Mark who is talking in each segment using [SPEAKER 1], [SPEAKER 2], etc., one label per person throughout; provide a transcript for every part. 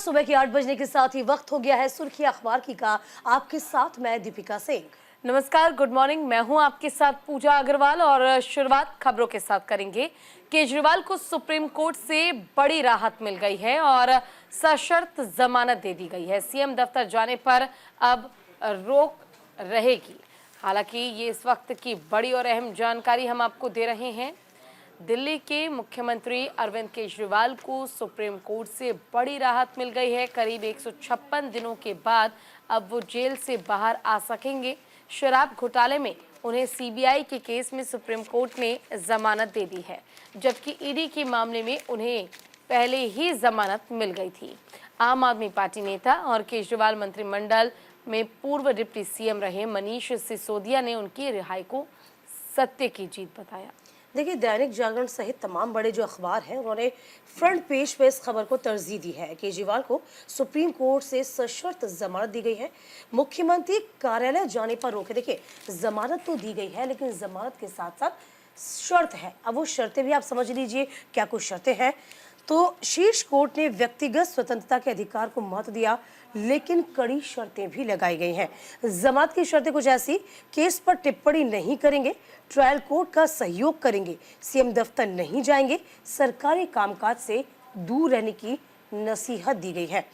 [SPEAKER 1] सुबह के 8 बजने के साथ ही वक्त हो गया है सुर्खी अखबार की का। आपके साथ मैं दीपिका सिंह।
[SPEAKER 2] नमस्कार, गुड मॉर्निंग। मैं हूं आपके साथ पूजा अग्रवाल और शुरुआत खबरों के साथ करेंगे। केजरीवाल को सुप्रीम कोर्ट से बड़ी राहत मिल गई है और सशर्त जमानत दे दी गई है। सीएम दफ्तर जाने पर अब रोक रहेगी। हालांकि ये इस वक्त की बड़ी और अहम जानकारी हम आपको दे रहे हैं। दिल्ली के मुख्यमंत्री अरविंद केजरीवाल को सुप्रीम कोर्ट से बड़ी राहत मिल गई है। करीब 156 दिनों के बाद अब वो जेल से बाहर आ सकेंगे। शराब घोटाले में उन्हें सीबीआई के केस में सुप्रीम कोर्ट ने जमानत दे दी है, जबकि ईडी के मामले में उन्हें पहले ही जमानत मिल गई थी। आम आदमी पार्टी नेता और केजरीवाल मंत्रिमंडल में पूर्व डिप्टी सीएम रहे मनीष सिसोदिया ने उनकी रिहाई को सत्य की जीत बताया।
[SPEAKER 1] देखिए, दैनिक जागरण सहित तमाम बड़े जो अखबार हैं उन्होंने फ्रंट पेज पे इस खबर को तरजीह दी है। केजरीवाल को सुप्रीम कोर्ट से सशर्त जमानत दी गई है। मुख्यमंत्री कार्यालय जाने पर रोके। देखिए, जमानत तो दी गई है, लेकिन जमानत के साथ साथ शर्त है। अब वो शर्तें भी आप समझ लीजिए क्या कुछ शर्तें हैं। तो शीर्ष कोर्ट ने व्यक्तिगत स्वतंत्रता के अधिकार को महत्व दिया, लेकिन कड़ी शर्तें भी लगाई गई हैं। जमानत की शर्तें कुछ ऐसी: केस पर टिप्पणी नहीं करेंगे, ट्रायल कोर्ट का सहयोग करेंगे, सीएम दफ्तर नहीं जाएंगे, सरकारी कामकाज से दूर रहने की नसीहत दी गई है।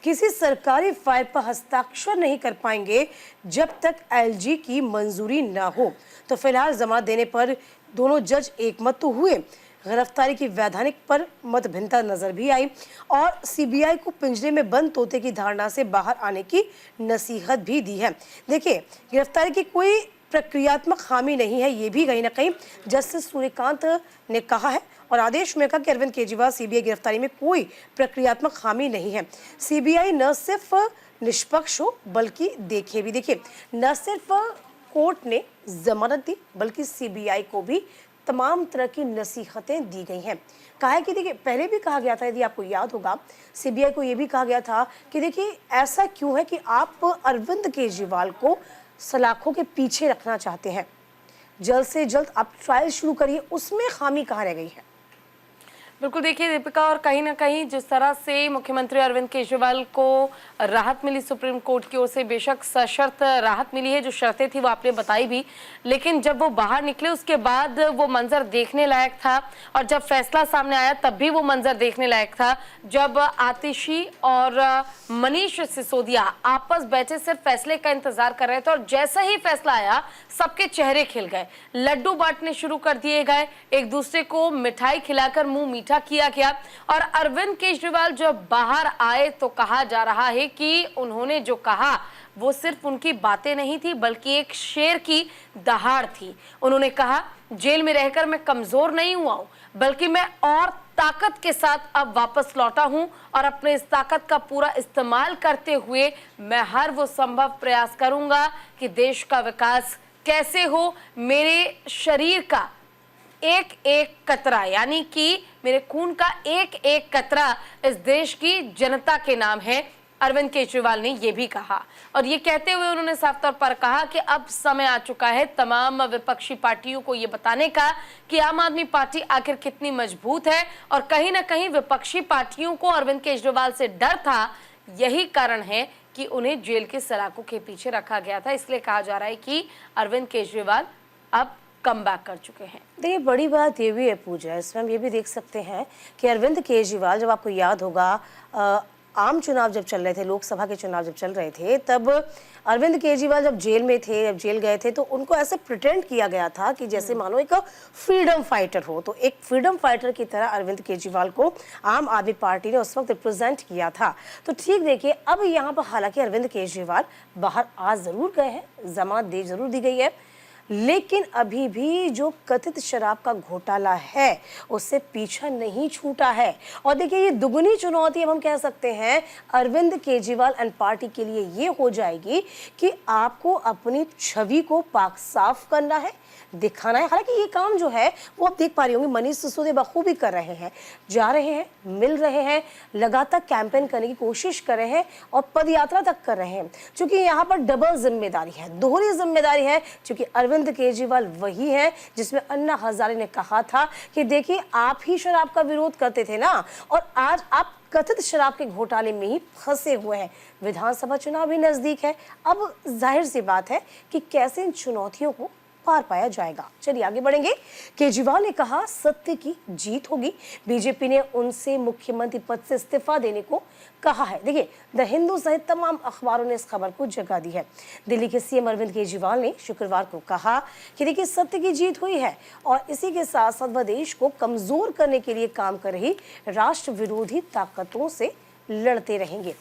[SPEAKER 1] किसी सरकारी फाइल पर हस्ताक्षर नहीं कर पाएंगे जब तक एलजी की मंजूरी ना हो। तो फिलहाल जमानत देने पर दोनों जज एकमत तो हुए। गिरफ्तारी की वैधानिक पर मतभिन्नता नजर भी आई और सीबीआई को पिंजरे में बंद तोते की धारणा से बाहर आने की नसीहत भी दी है। देखिए, गिरफ्तारी की कोई प्रक्रियात्मक खामी नहीं है, ये भी कहीं ना कहीं जस्टिस सूर्यकांत ने कहा है और आदेश में कहा कि अरविंद केजरीवाल सीबीआई गिरफ्तारी में कोई प्रक्रियात्मक खामी नहीं है। सीबीआई न सिर्फ निष्पक्ष हो बल्कि देखे भी। देखिए, न सिर्फ कोर्ट ने जमानत दी बल्कि सीबीआई को भी तमाम तरह की नसीहतें दी गई हैं। कहा है कि देखिए, पहले भी कहा गया था, यदि आपको याद होगा, सीबीआई को यह भी कहा गया था कि देखिए ऐसा क्यों है कि आप अरविंद केजरीवाल को सलाखों के पीछे रखना चाहते हैं। जल्द से जल्द आप ट्रायल शुरू करिए, उसमें खामी कहाँ रह गई है।
[SPEAKER 2] बिल्कुल, देखिए दीपिका, और कहीं ना कहीं जिस तरह से मुख्यमंत्री अरविंद केजरीवाल को राहत मिली सुप्रीम कोर्ट की ओर से, बेशक सशर्त राहत मिली है। जो शर्तें थी वो आपने बताई भी, लेकिन जब वो बाहर निकले उसके बाद वो मंजर देखने लायक था और जब फैसला सामने आया तब भी वो मंजर देखने लायक था। जब आतिशी और मनीष सिसोदिया आपस बैठे सिर्फ फैसले का इंतजार कर रहे थे और जैसा ही फैसला आया सबके चेहरे खिल गए, लड्डू बांटने शुरू कर दिए गए, एक दूसरे को मिठाई खिलाकर मुंह मीठा किया गया। और अरविंद केजरीवाल जब बाहर आए तो कहा जा रहा है कि उन्होंने जो कहा वो सिर्फ उनकी बातें नहीं थी बल्कि एक शेर की दहाड़ थी। उन्होंने कहा, जेल में रहकर मैं कमजोर नहीं हुआ हूं, बल्कि मैं और ताकत के साथ अब वापस लौटा हूं और अपने इस ताकत का पूरा इस्तेमाल करते हुए मैं हर वो संभव प्रयास करूंगा कि देश का विकास कैसे हो। मेरे शरीर का एक एक कतरा, यानी कि मेरे खून का एक एक कतरा इस देश की जनता के नाम है, अरविंद केजरीवाल ने यह भी कहा। और ये कहते हुए उन्होंने साफ तौर पर कहा कि अब समय आ चुका है तमाम विपक्षी पार्टियों को ये बताने का कि आम आदमी पार्टी आखिर कितनी मजबूत है। और कहीं ना कहीं विपक्षी पार्टियों को अरविंद केजरीवाल से डर था, यही कारण है कि उन्हें जेल के सलाखों के पीछे रखा गया था। इसलिए कहा जा रहा है कि अरविंद केजरीवाल अब कम बैक कर चुके हैं।
[SPEAKER 1] देखिए, बड़ी बात ये भी है पूजा, इसमें हम ये भी देख सकते हैं कि अरविंद केजरीवाल, जब आपको याद होगा आम चुनाव जब चल रहे थे, लोकसभा के चुनाव जब चल रहे थे, तब अरविंद केजरीवाल जब जेल में थे, जब जेल गए थे, तो उनको ऐसे प्रिटेंड किया गया था कि जैसे मानो एक फ्रीडम फाइटर हो। तो एक फ्रीडम फाइटर की तरह अरविंद केजरीवाल को आम आदमी पार्टी ने उस वक्त रिप्रेजेंट किया था। तो ठीक देखिए, अब यहाँ पर हालांकि अरविंद केजरीवाल बाहर आ जरूर गए हैं, जमानत दे जरूर दी गई है, लेकिन अभी भी जो कथित शराब का घोटाला है उससे पीछा नहीं छूटा है। और देखिए, ये दुगनी चुनौती अब हम कह सकते हैं अरविंद केजरीवाल एंड पार्टी के लिए ये हो जाएगी कि आपको अपनी छवि को पाक साफ करना है, दिखाना है। हालांकि ये काम जो है वो आप देख पा रही होंगी मनीष सिसोदिया बखूबी कर रहे हैं, जा रहे हैं, मिल रहे हैं, लगातार कैंपेन करने की कोशिश कर रहे हैं और पदयात्रा तक कर रहे हैं। क्योंकि यहाँ पर डबल जिम्मेदारी है, दोहरी जिम्मेदारी है। क्योंकि अरविंद केजरीवाल वही है जिसमें अन्ना हजारे ने कहा था कि देखिए, आप ही शराब का विरोध करते थे ना, और आज आप कथित शराब के घोटाले में ही फंसे हुए हैं। विधानसभा चुनाव भी नजदीक है। अब जाहिर सी बात है कि कैसे इन चुनौतियों को पार पाया जाएगा। चलिए आगे बढ़ेंगे। केजरीवाल ने कहा सत्य की जीत होगी। बीजेपी ने उनसे मुख्यमंत्री पद से इस्तीफा देने को कहा है। देखिए, द हिंदू सहित तमाम अखबारों ने इस खबर को जगह दी है। दिल्ली के सीएम अरविंद केजरीवाल ने शुक्रवार को कहा कि देखिए सत्य की जीत हुई है और इसी के साथ साथ वह देश को कमजोर करने के लिए काम कर रही राष्ट्र विरोधी ताकतों से लड़ते रहेंगे।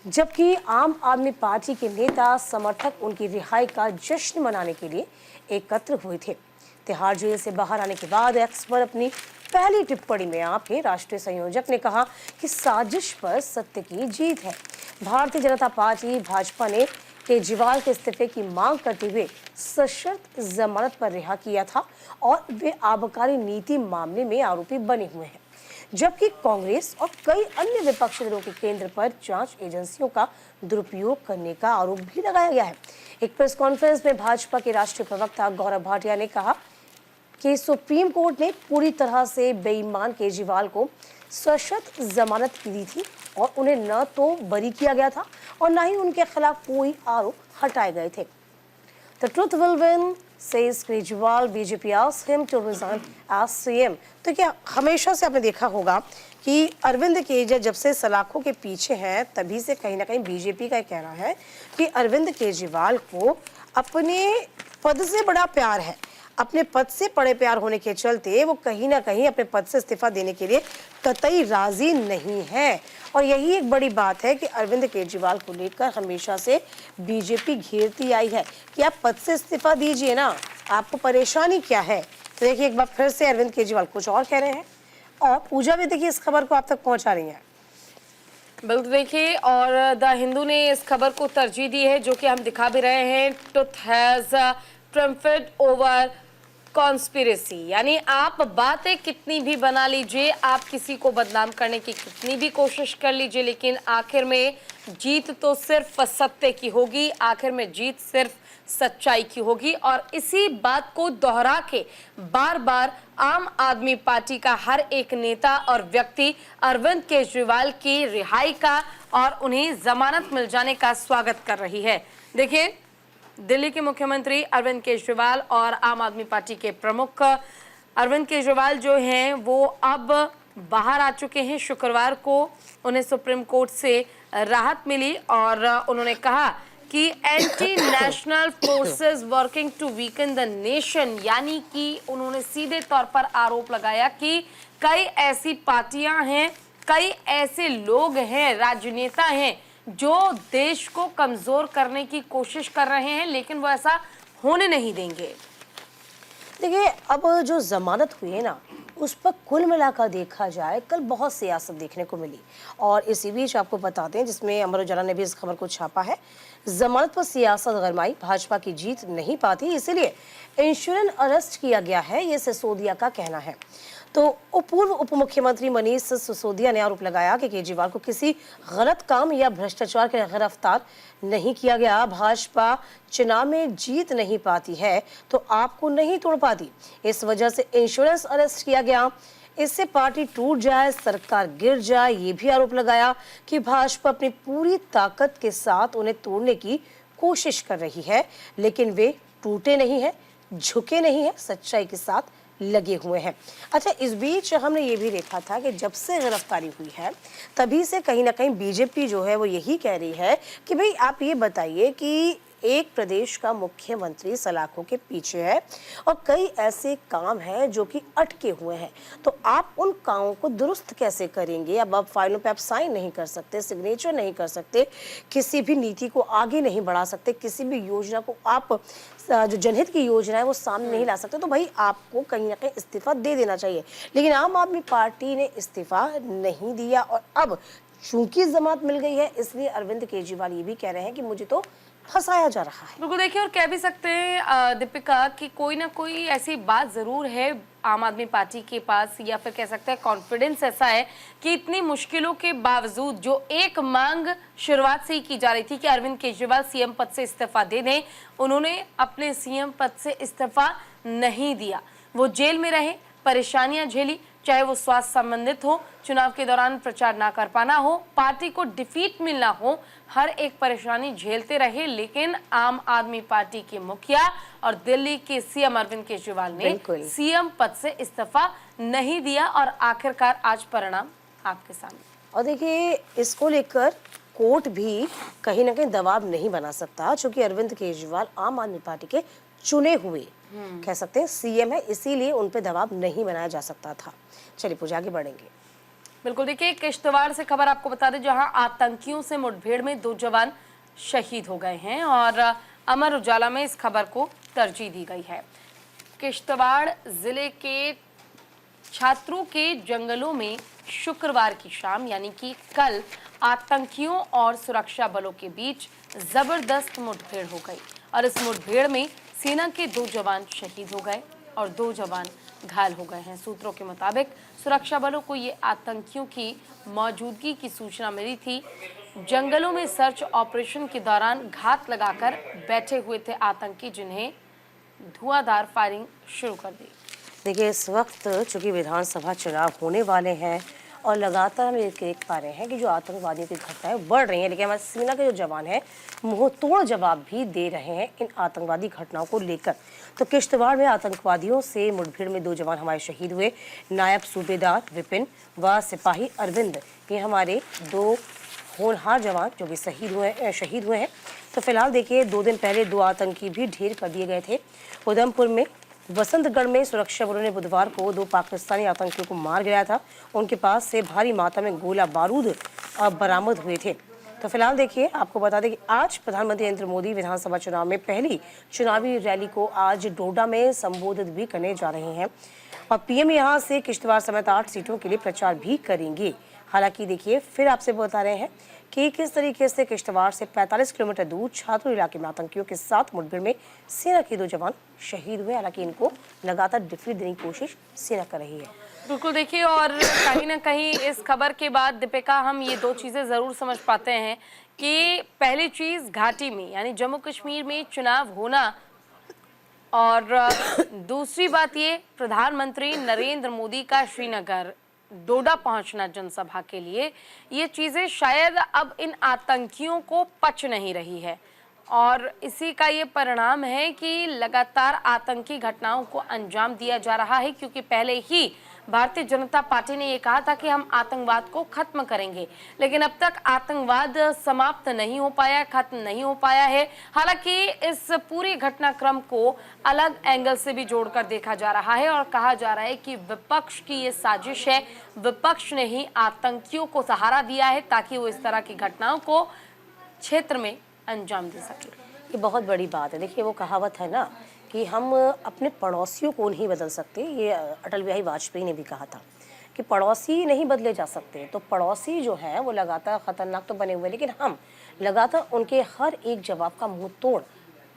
[SPEAKER 1] जबकि आम आदमी पार्टी के नेता समर्थक उनकी रिहाई का जश्न मनाने के लिए एकत्र हुए थे। तिहाड़ जेल से बाहर आने के बाद एक्स पर अपनी पहली टिप्पणी में आपके राष्ट्रीय संयोजक ने कहा कि साजिश पर सत्य की जीत है। भारतीय जनता पार्टी भाजपा ने केजरीवाल के इस्तीफे की मांग करते हुए सशर्त जमानत पर रिहा किया था और वे आबकारी नीति मामले में आरोपी बने हुए हैं। जबकि कांग्रेस और कई अन्य विपक्षी दलों के केंद्र पर जांच एजेंसियों का दुरुपयोग करने का आरोप भी लगाया गया है। एक प्रेस कॉन्फ्रेंस में भाजपा के राष्ट्रीय प्रवक्ता गौरव भाटिया ने कहा कि सुप्रीम कोर्ट ने पूरी तरह से बेईमान केजरीवाल को सशर्त जमानत दी थी और उन्हें न तो बरी किया गया था और न ही उनके खिलाफ कोई आरोप हटाए गए थे। The truth will win, says Kejriwal. BJP asked him to resign as CM। तो क्या हमेशा से आपने देखा होगा कि अरविंद केजरीवाल जब से सलाखों के पीछे हैं तभी से कहीं ना कहीं बीजेपी का कहना है कि अरविंद केजरीवाल को अपने पद से बड़ा प्यार है। अपने पद से बड़े प्यार होने के चलते वो कहीं ना कहीं अपने पद से इस्तीफा देने के लिए कतई राजी नहीं है। और यही एक बड़ी बात है कि अरविंद केजरीवाल को लेकर हमेशा से बीजेपी घेरती आई है कि आप पद से इस्तीफा दीजिए ना, आपको परेशानी क्या है। तो देखिए एक बार फिर से अरविंद केजरीवाल कुछ और कह रहे हैं और पूजा भी देखिए इस खबर को आप तक पहुंचा रही है।
[SPEAKER 2] बिल्कुल देखिए, और द हिंदू ने इस खबर को तरजीह दी है जो कि हम दिखा भी रहे हैं। ट्रुथ हैज ट्रम्फेड ओवर कॉन्स्पिरेसी, यानी आप बातें कितनी भी बना लीजिए, आप किसी को बदनाम करने की कितनी भी कोशिश कर लीजिए, लेकिन आखिर में जीत तो सिर्फ सत्य की होगी, आखिर में जीत सिर्फ सच्चाई की होगी। और इसी बात को दोहरा के बार बार आम आदमी पार्टी का हर एक नेता और व्यक्ति अरविंद केजरीवाल की रिहाई का और उन्हें जमानत मिल जाने का स्वागत कर रही है। देखिए, दिल्ली के मुख्यमंत्री अरविंद केजरीवाल और आम आदमी पार्टी के प्रमुख अरविंद केजरीवाल जो हैं वो अब बाहर आ चुके हैं। शुक्रवार को उन्हें सुप्रीम कोर्ट से राहत मिली और उन्होंने कहा कि anti national forces working to weaken the nation, यानी कि उन्होंने सीधे तौर पर आरोप लगाया कि कई ऐसी पार्टियां हैं, कई ऐसे लोग हैं, राजनेता हैं जो देश को कमजोर करने की कोशिश कर रहे हैं, लेकिन वो ऐसा होने नहीं देंगे।
[SPEAKER 1] देखिए अब जो जमानत हुई है ना उस पर कुल मिलाकर देखा जाए कल बहुत सियासत देखने को मिली। और इसी बीच आपको बता दें, जिसमें अमर उजाला ने भी इस खबर को छापा है, जमानत पर सियासत गरमाई, भाजपा की जीत नहीं पाती इसलिए इंश्योरेंस अरेस्ट किया गया है, ये सिसोदिया का कहना है। तो पूर्व उप मुख्यमंत्री मनीष सिसोदिया ने आरोप लगाया कि केजरीवाल को किसी गलत काम या भ्रष्टाचार के गिरफ्तार नहीं किया गया। भाजपा चुनाव में जीत नहीं पाती है तो आपको नहीं तोड़ पाती, इस वजह से इंश्योरेंस अरेस्ट किया गया, इससे पार्टी टूट जाए, सरकार गिर जाए। ये भी आरोप लगाया कि भाजपा अपनी पूरी ताकत के साथ उन्हें तोड़ने की कोशिश कर रही है, लेकिन वे टूटे नहीं है, झुके नहीं है, सच्चाई के साथ लगे हुए हैं। अच्छा, इस बीच हमने ये भी देखा था कि जब से गिरफ्तारी हुई है तभी से कहीं ना कहीं बीजेपी जो है वो यही कह रही है कि भाई आप ये बताइए कि एक प्रदेश का मुख्यमंत्री सलाखों के पीछे है और कई ऐसे काम हैं जो कि अटके हुए हैं, तो आप उन कामों को दुरुस्त कैसे करेंगे। अब आप फाइलों पे आप साइन नहीं कर सकते, सिग्नेचर नहीं कर सकते, किसी भी नीति को आगे नहीं बढ़ा सकते, किसी भी योजना को आप जो जनहित की योजना है वो सामने नहीं ला सकते, तो भाई आपको कहीं ना कहीं इस्तीफा दे देना चाहिए। लेकिन आम आदमी पार्टी ने इस्तीफा नहीं दिया और अब चूंकि जमानत मिल गई है इसलिए अरविंद केजरीवाल ये भी कह रहे हैं कि मुझे तो फंसाया जा रहा है।
[SPEAKER 2] बिल्कुल देखिए, और कह भी सकते हैं दीपिका कि कोई ना कोई ऐसी बात जरूर है आम आदमी पार्टी के पास, या फिर कह सकते हैं कॉन्फिडेंस ऐसा है कि इतनी मुश्किलों के बावजूद जो एक मांग शुरुआत से ही की जा रही थी कि अरविंद केजरीवाल सीएम पद से इस्तीफा दे दें, उन्होंने अपने सीएम पद से इस्तीफा नहीं दिया। वो जेल में रहे, परेशानियां झेली, चाहे वो स्वास्थ्य संबंधित हो, चुनाव के दौरान प्रचार ना कर पाना हो, पार्टी को डिफीट मिलना हो, हर एक परेशानी झेलते रहे। लेकिन आम आदमी पार्टी के मुखिया और दिल्ली के सीएम अरविंद केजरीवाल ने सीएम पद से इस्तीफा नहीं दिया और आखिरकार आज परिणाम आपके सामने।
[SPEAKER 1] और देखिए, इसको लेकर कोर्ट भी कहीं ना कहीं दबाव नहीं बना सकता, क्योंकि अरविंद केजरीवाल आम आदमी पार्टी के चुने हुए कह सकते हैं सीएम है, इसीलिए उन पे दबाव नहीं बनाया जा सकता था। चलिए पूजा, आगे बढ़ेंगे।
[SPEAKER 2] बिल्कुल, देखिए किश्तवाड़ से खबर आपको बता दें, जहां आतंकियों से मुठभेड़ में 2 जवान शहीद हो गए हैं और अमर उजाला में इस खबर को तरजीह दी गई है। किश्तवाड़ जिले के छात्रों के जंगलों में शुक्रवार की शाम यानी कि कल आतंकियों और सुरक्षा बलों के बीच जबरदस्त मुठभेड़ हो गई और इस मुठभेड़ में सेना के 2 जवान शहीद हो गए और 2 जवान घायल हो गए हैं। सूत्रों के मुताबिक सुरक्षा बलों को ये आतंकियों की मौजूदगी की सूचना मिली थी। जंगलों में सर्च ऑपरेशन के दौरान घात लगाकर बैठे हुए थे आतंकी, जिन्हें धुआंधार फायरिंग शुरू कर दी।
[SPEAKER 1] देखिए, इस वक्त चूंकि विधानसभा चुनाव होने वाले हैं और लगातार हम ये देख पा रहे हैं कि जो आतंकवादियों की घटनाएं बढ़ रही हैं, लेकिन हमारे सेना के जो जवान हैं मुंह तोड़ जवाब भी दे रहे हैं इन आतंकवादी घटनाओं को लेकर। तो किश्तवाड़ में आतंकवादियों से मुठभेड़ में 2 जवान हमारे शहीद हुए। नायब सूबेदार विपिन व सिपाही अरविंद, ये हमारे 2 होनहार जवान जो भी शहीद हुए हैं। तो फिलहाल देखिए, 2 दिन पहले 2 आतंकी भी ढेर कर दिए गए थे। उधमपुर में वसंतगढ़ में सुरक्षा बलों ने बुधवार को 2 पाकिस्तानी आतंकियों को मार गिराया था। उनके पास से भारी मात्रा में गोला बारूद बरामद हुए थे। तो फिलहाल देखिए, आपको बता दें कि आज प्रधानमंत्री नरेंद्र मोदी विधानसभा चुनाव में पहली चुनावी रैली को आज डोडा में संबोधित भी करने जा रहे हैं और पीएम यहां से किश्तवाड़ समेत 8 सीटों के लिए प्रचार भी करेंगे। हालांकि देखिए, फिर आपसे बता रहे हैं कि किस तरीके से किश्तवाड़ से 45 किलोमीटर दूर छात्र इलाके में आतंकियों के साथ मुठभेड़ में सेना के 2 जवान शहीद हुए। हालांकि इनको लगातार डिफीट देने की कोशिश सेना कर रही है।
[SPEAKER 2] बिल्कुल, देखिए, और कहीं ना कहीं इस खबर के बाद दीपिका, हम ये 2 चीजें जरूर समझ पाते हैं कि पहली चीज, घाटी में यानी जम्मू कश्मीर में चुनाव होना और दूसरी बात ये प्रधानमंत्री नरेंद्र मोदी का श्रीनगर डोडा पहुंचना जनसभा के लिए, ये चीजें शायद अब इन आतंकियों को पच नहीं रही है और इसी का ये परिणाम है कि लगातार आतंकी घटनाओं को अंजाम दिया जा रहा है। क्योंकि पहले ही भारतीय जनता पार्टी ने ये कहा था कि हम आतंकवाद को खत्म करेंगे, लेकिन अब तक आतंकवाद समाप्त नहीं हो पाया, खत्म नहीं हो पाया है। हालांकि इस पूरे घटनाक्रम को अलग एंगल से भी जोड़कर देखा जा रहा है और कहा जा रहा है कि विपक्ष की ये साजिश है, विपक्ष ने ही आतंकियों को सहारा दिया है ताकि वो इस तरह की घटनाओं को क्षेत्र में अंजाम दे सके।
[SPEAKER 1] ये बहुत बड़ी बात है। देखिए, वो कहावत है ना कि हम अपने पड़ोसियों को नहीं बदल सकते। ये अटल बिहारी वाजपेयी ने भी कहा था कि पड़ोसी नहीं बदले जा सकते। तो पड़ोसी जो है वो लगातार खतरनाक तो बने हुए, लेकिन हम लगातार उनके हर एक जवाब का मुंह तोड़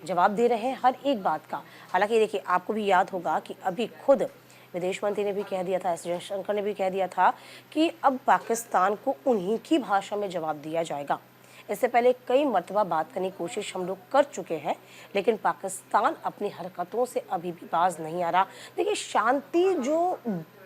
[SPEAKER 1] जवाब दे रहे हैं, हर एक बात का। हालांकि देखिए, आपको भी याद होगा कि अभी खुद विदेश मंत्री ने भी कह दिया था, एस जयशंकर ने भी कह दिया था कि अब पाकिस्तान को उन्हीं की भाषा में जवाब दिया जाएगा। इससे पहले कई मर्तबा बात करने की कोशिश हम लोग कर चुके हैं, लेकिन पाकिस्तान अपनी हरकतों से अभी भी बाज नहीं आ रहा। देखिए, शांति जो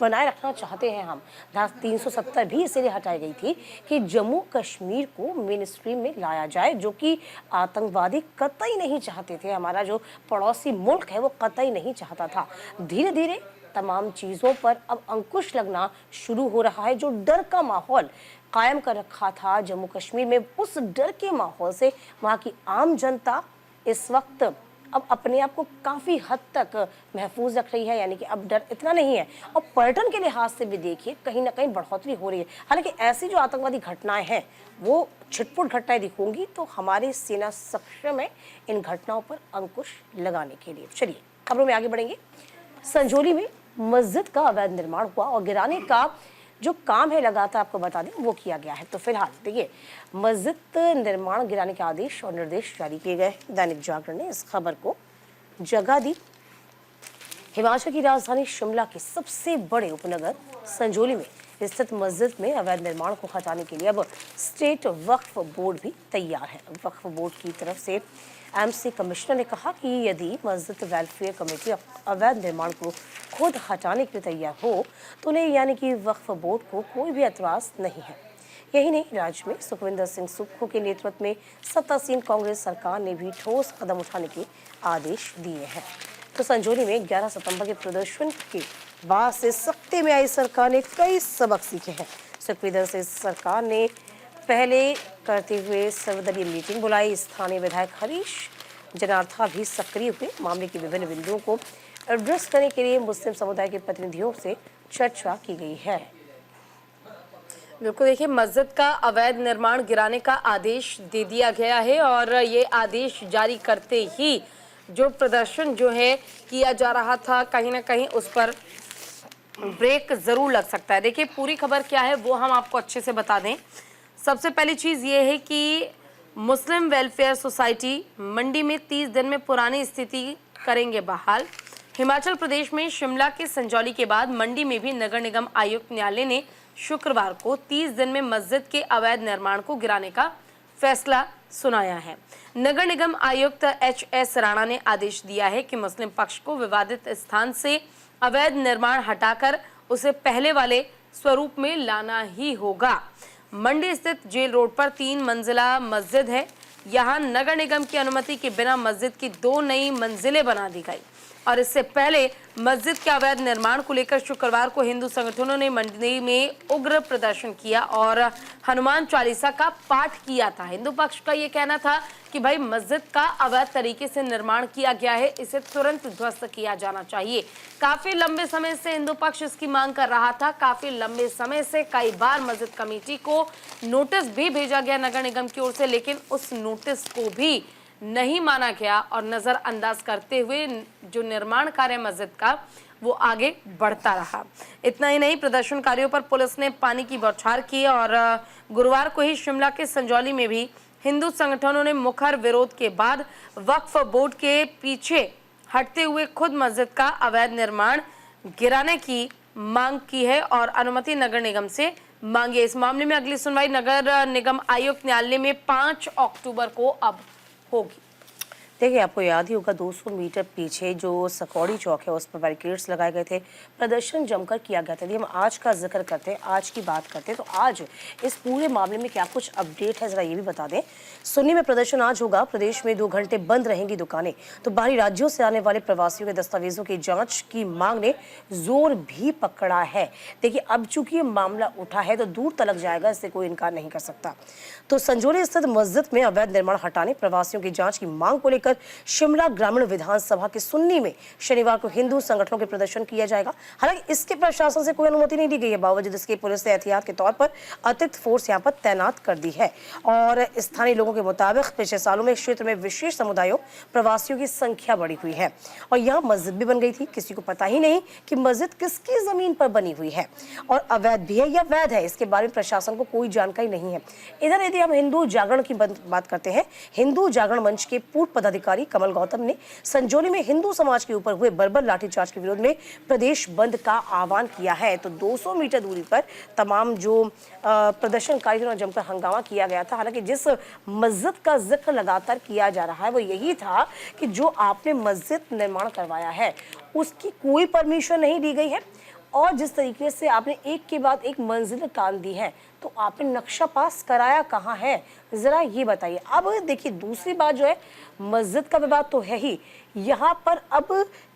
[SPEAKER 1] बनाए रखना चाहते हैं हम, धारा 370 भी इसीलिए हटाई गई थी कि जम्मू कश्मीर को मेन स्ट्रीम में लाया जाए, जो कि आतंकवादी कतई नहीं चाहते थे। हमारा जो पड़ोसी मुल्क है वो कतई नहीं चाहता था। धीरे धीरे तमाम चीज़ों पर अब अंकुश लगना शुरू हो रहा है। जो डर का माहौल कायम कर रखा था जम्मू कश्मीर में, उस डर के माहौल से वहाँ की आम जनता इस वक्त अब अपने आप को काफ़ी हद तक महफूज रख रही है। यानी कि अब डर इतना नहीं है और पर्यटन के लिहाज से भी देखिए कहीं ना कहीं बढ़ोतरी हो रही है। हालांकि ऐसी जो आतंकवादी घटनाएं हैं वो छिटपुट घटनाएं दिखूंगी, तो हमारी सेना सक्षम है इन घटनाओं पर अंकुश लगाने के लिए। चलिए खबरों में आगे बढ़ेंगे। संजौली में मस्जिद का अवैध निर्माण हुआ और गिराने का जो काम है लगातार आपको बता दें वो किया गया है। तो फिलहाल देखिए, मस्जिद निर्माण गिराने के आदेश और निर्देश जारी किए गए। दैनिक जागरण ने इस खबर को जगह दी। हिमाचल की राजधानी शिमला के सबसे बड़े उपनगर संजौली में स्थित मस्जिद में अवैध निर्माण को हटाने के लिए अब स्टेट वक्फ बोर्ड भी तैयार है। वक्फ बोर्ड की तरफ से एमसी कमिश्नर ने कहा कि यदि मस्जिद वेलफेयर कमेटी अवैध निर्माण को खुद हटाने के लिए तैयार हो तो उन्हें यानी कि वक्फ बोर्ड को कोई भी एतराज नहीं है। यही नहीं, राज्य में सुखविंदर सिंह सुक्खू के नेतृत्व में सत्तासीन कांग्रेस सरकार ने भी ठोस कदम उठाने के आदेश दिए हैं। तो संजौली में 11 सितंबर के प्रदर्शन के बाद से सत्ते में आई सरकार ने कई सबक सीखे हैं। सुखविंदर सिंह सरकार ने पहले करते हुए सर्वदलीय मीटिंग बुलाई। स्थानीय विधायक हरीश जनार्था भी सक्रिय हुए। मामले के विभिन्न बिंदुओं को एड्रेस करने के लिए मुस्लिम समुदाय के प्रतिनिधियों से चर्चा की गई है।
[SPEAKER 2] बिल्कुल, देखिए, मस्जिद का अवैध निर्माण गिराने का आदेश दे दिया गया है और ये आदेश जारी करते ही जो प्रदर्शन जो है किया जा रहा था, कहीं ना कहीं उस पर ब्रेक जरूर लग सकता है। देखिए, पूरी खबर क्या है वो हम आपको अच्छे से बता दें। सबसे पहली चीज ये है कि मुस्लिम वेलफेयर सोसाइटी मंडी में 30 दिन में पुरानी स्थिति करेंगे बहाल। हिमाचल प्रदेश में शिमला के संजौली के बाद मंडी में भी नगर निगम आयुक्त न्यायालय ने शुक्रवार को 30 दिन में मस्जिद के अवैध निर्माण को गिराने का फैसला सुनाया है। नगर निगम आयुक्त एच.एस. राणा ने आदेश दिया है कि मुस्लिम पक्ष को विवादित स्थान से अवैध निर्माण हटाकर उसे पहले वाले स्वरूप में लाना ही होगा। मंडी स्थित जेल रोड पर 3 मंजिला मस्जिद है। यहाँ नगर निगम की अनुमति के बिना मस्जिद की 2 नई मंजिलें बना दी गई और इससे पहले मस्जिद के अवैध निर्माण को लेकर शुक्रवार को हिंदू संगठनों ने मंडी में उग्र प्रदर्शन किया और हनुमान चालीसा का पाठ किया था। हिंदू पक्ष का ये कहना था कि भाई मस्जिद का अवैध तरीके से निर्माण किया गया है, इसे तुरंत ध्वस्त किया जाना चाहिए। काफी लंबे समय से हिंदू पक्ष इसकी मांग कर रहा था। काफी लंबे समय से कई बार मस्जिद कमेटी को नोटिस भी भेजा गया नगर निगम की ओर से, लेकिन उस नोटिस को भी नहीं माना गया और नजरअंदाज करते हुए जो निर्माण कार्य मस्जिद का वो आगे बढ़ता रहा। इतना ही नहीं, प्रदर्शनकारियों पर पुलिस ने पानी की बौछार की और गुरुवार को ही शिमला के संजौली में भी हिंदू संगठनों ने मुखर विरोध के बाद वक्फ बोर्ड के पीछे हटते हुए खुद मस्जिद का अवैध निर्माण गिराने की मांग की है और अनुमति नगर निगम से मांगी है। इस मामले में अगली सुनवाई नगर निगम आयुक्त न्यायालय में 5 अक्टूबर को अब होगी।
[SPEAKER 1] देखिए, आपको याद ही होगा 200 मीटर पीछे जो सकौड़ी चौक है उस पर बैरिकेड्स लगाए गए थे। प्रदर्शन जमकर किया गया था। यदि हम आज का जिक्र करते हैं, आज की बात करते हैं, तो आज इस पूरे मामले में क्या कुछ अपडेट है जरा ये भी बता दें। सुन्नी में प्रदर्शन आज होगा। प्रदेश में 2 घंटे बंद रहेंगी दुकानें। तो बाहरी राज्यों से आने वाले प्रवासियों के दस्तावेजों की जाँच की मांग ने जोर भी पकड़ा है। देखिए, अब चूंकि ये मामला उठा है तो दूर तलक जाएगा, इससे कोई इनकार नहीं कर सकता। तो संजौली स्थित मस्जिद में अवैध निर्माण हटाने, प्रवासियों की जांच की मांग को लेकर शिमला ग्रामीण विधानसभा के सुन्नी में शनिवार को हिंदू संगठनों के प्रदर्शन किया जाएगा। हालांकि इसके प्रशासन से कोई अनुमति नहीं दी गई है। बावजूद इसके पुलिस ने एहतियात के तौर पर अतिरिक्त फोर्स यहां पर तैनात कर दी है और स्थानीय लोगों के मुताबिक पिछले सालों में क्षेत्र में विशेष समुदायों प्रवासियों की संख्या बढ़ी हुई है और यहाँ मस्जिद भी बन गई थी। किसी को पता ही नहीं कि मस्जिद किसकी जमीन पर बनी हुई है और अवैध भी है या वैध है, इसके बारे में प्रशासन को कोई जानकारी नहीं है। इधर यदि हम हिंदू जागरण की बात करते हैं, हिंदू जागरण मंच के पूर्व पदाधिकारी कमल गौतम ने संजौली में हिंदू समाज के ऊपर हुए बर्बर लाठीचार्ज के विरोध में प्रदेश बंद का आह्वान किया है। तो 200 मीटर दूरी पर तमाम जो प्रदर्शनकारियों ने जमकर हंगामा किया गया था। हालांकि जिस मस्जिद का जिक्र लगातार किया जा रहा है वो यही था कि जो आपने मस्जिद निर्माण करवाया है उसकी कोई परमिशन नहीं दी गई है और जिस तरीके से आपने एक के बाद एक मंजिल कान दी है तो आपने नक्शा पास कराया कहाँ है, जरा ये बताइए। अब देखिए, दूसरी बात जो है, मस्जिद का विवाद तो है ही, यहाँ पर अब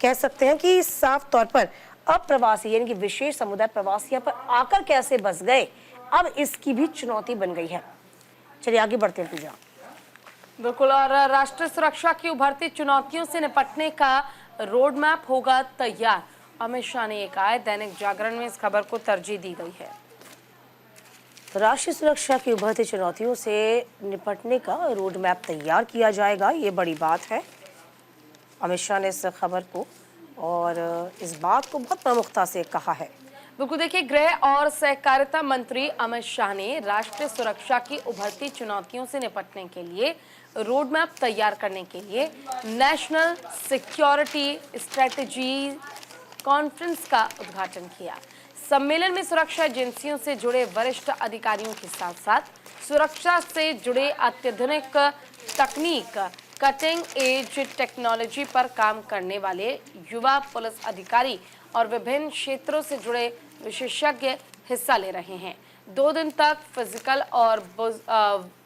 [SPEAKER 1] कह सकते हैं कि साफ तौर पर अप्रवासी यानी कि विशेष समुदाय प्रवासी यहाँ पर आकर कैसे बस गए, अब इसकी भी चुनौती बन गई है। चलिए आगे बढ़ते हैं पूजा।
[SPEAKER 2] बिल्कुल, और राष्ट्रीय सुरक्षा की उभरती चुनौतियों से निपटने का रोड मैप होगा तैयार, अमित शाह ने कहा है। दैनिक जागरण में इस खबर को तरजीह दी गई है।
[SPEAKER 1] राष्ट्रीय सुरक्षा की उभरती चुनौतियों से निपटने का रोड मैप तैयार किया जाएगा, ये बड़ी बात है। अमित शाह ने इस खबर को और इस बात को बहुत प्रमुखता से कहा है।
[SPEAKER 2] बिल्कुल, देखिए, गृह और सहकारिता मंत्री अमित शाह ने राष्ट्रीय सुरक्षा की उभरती चुनौतियों से निपटने के लिए रोड मैप तैयार करने के लिए नेशनल सिक्योरिटी स्ट्रेटेजी कॉन्फ्रेंस का उद्घाटन किया। सम्मेलन में सुरक्षा एजेंसियों से जुड़े वरिष्ठ अधिकारियों के साथ साथ सुरक्षा से जुड़े अत्याधुनिक तकनीक, कटिंग एज टेक्नोलॉजी पर काम करने वाले युवा पुलिस अधिकारी और विभिन्न क्षेत्रों से जुड़े विशेषज्ञ हिस्सा ले रहे हैं। 2 दिन तक फिजिकल और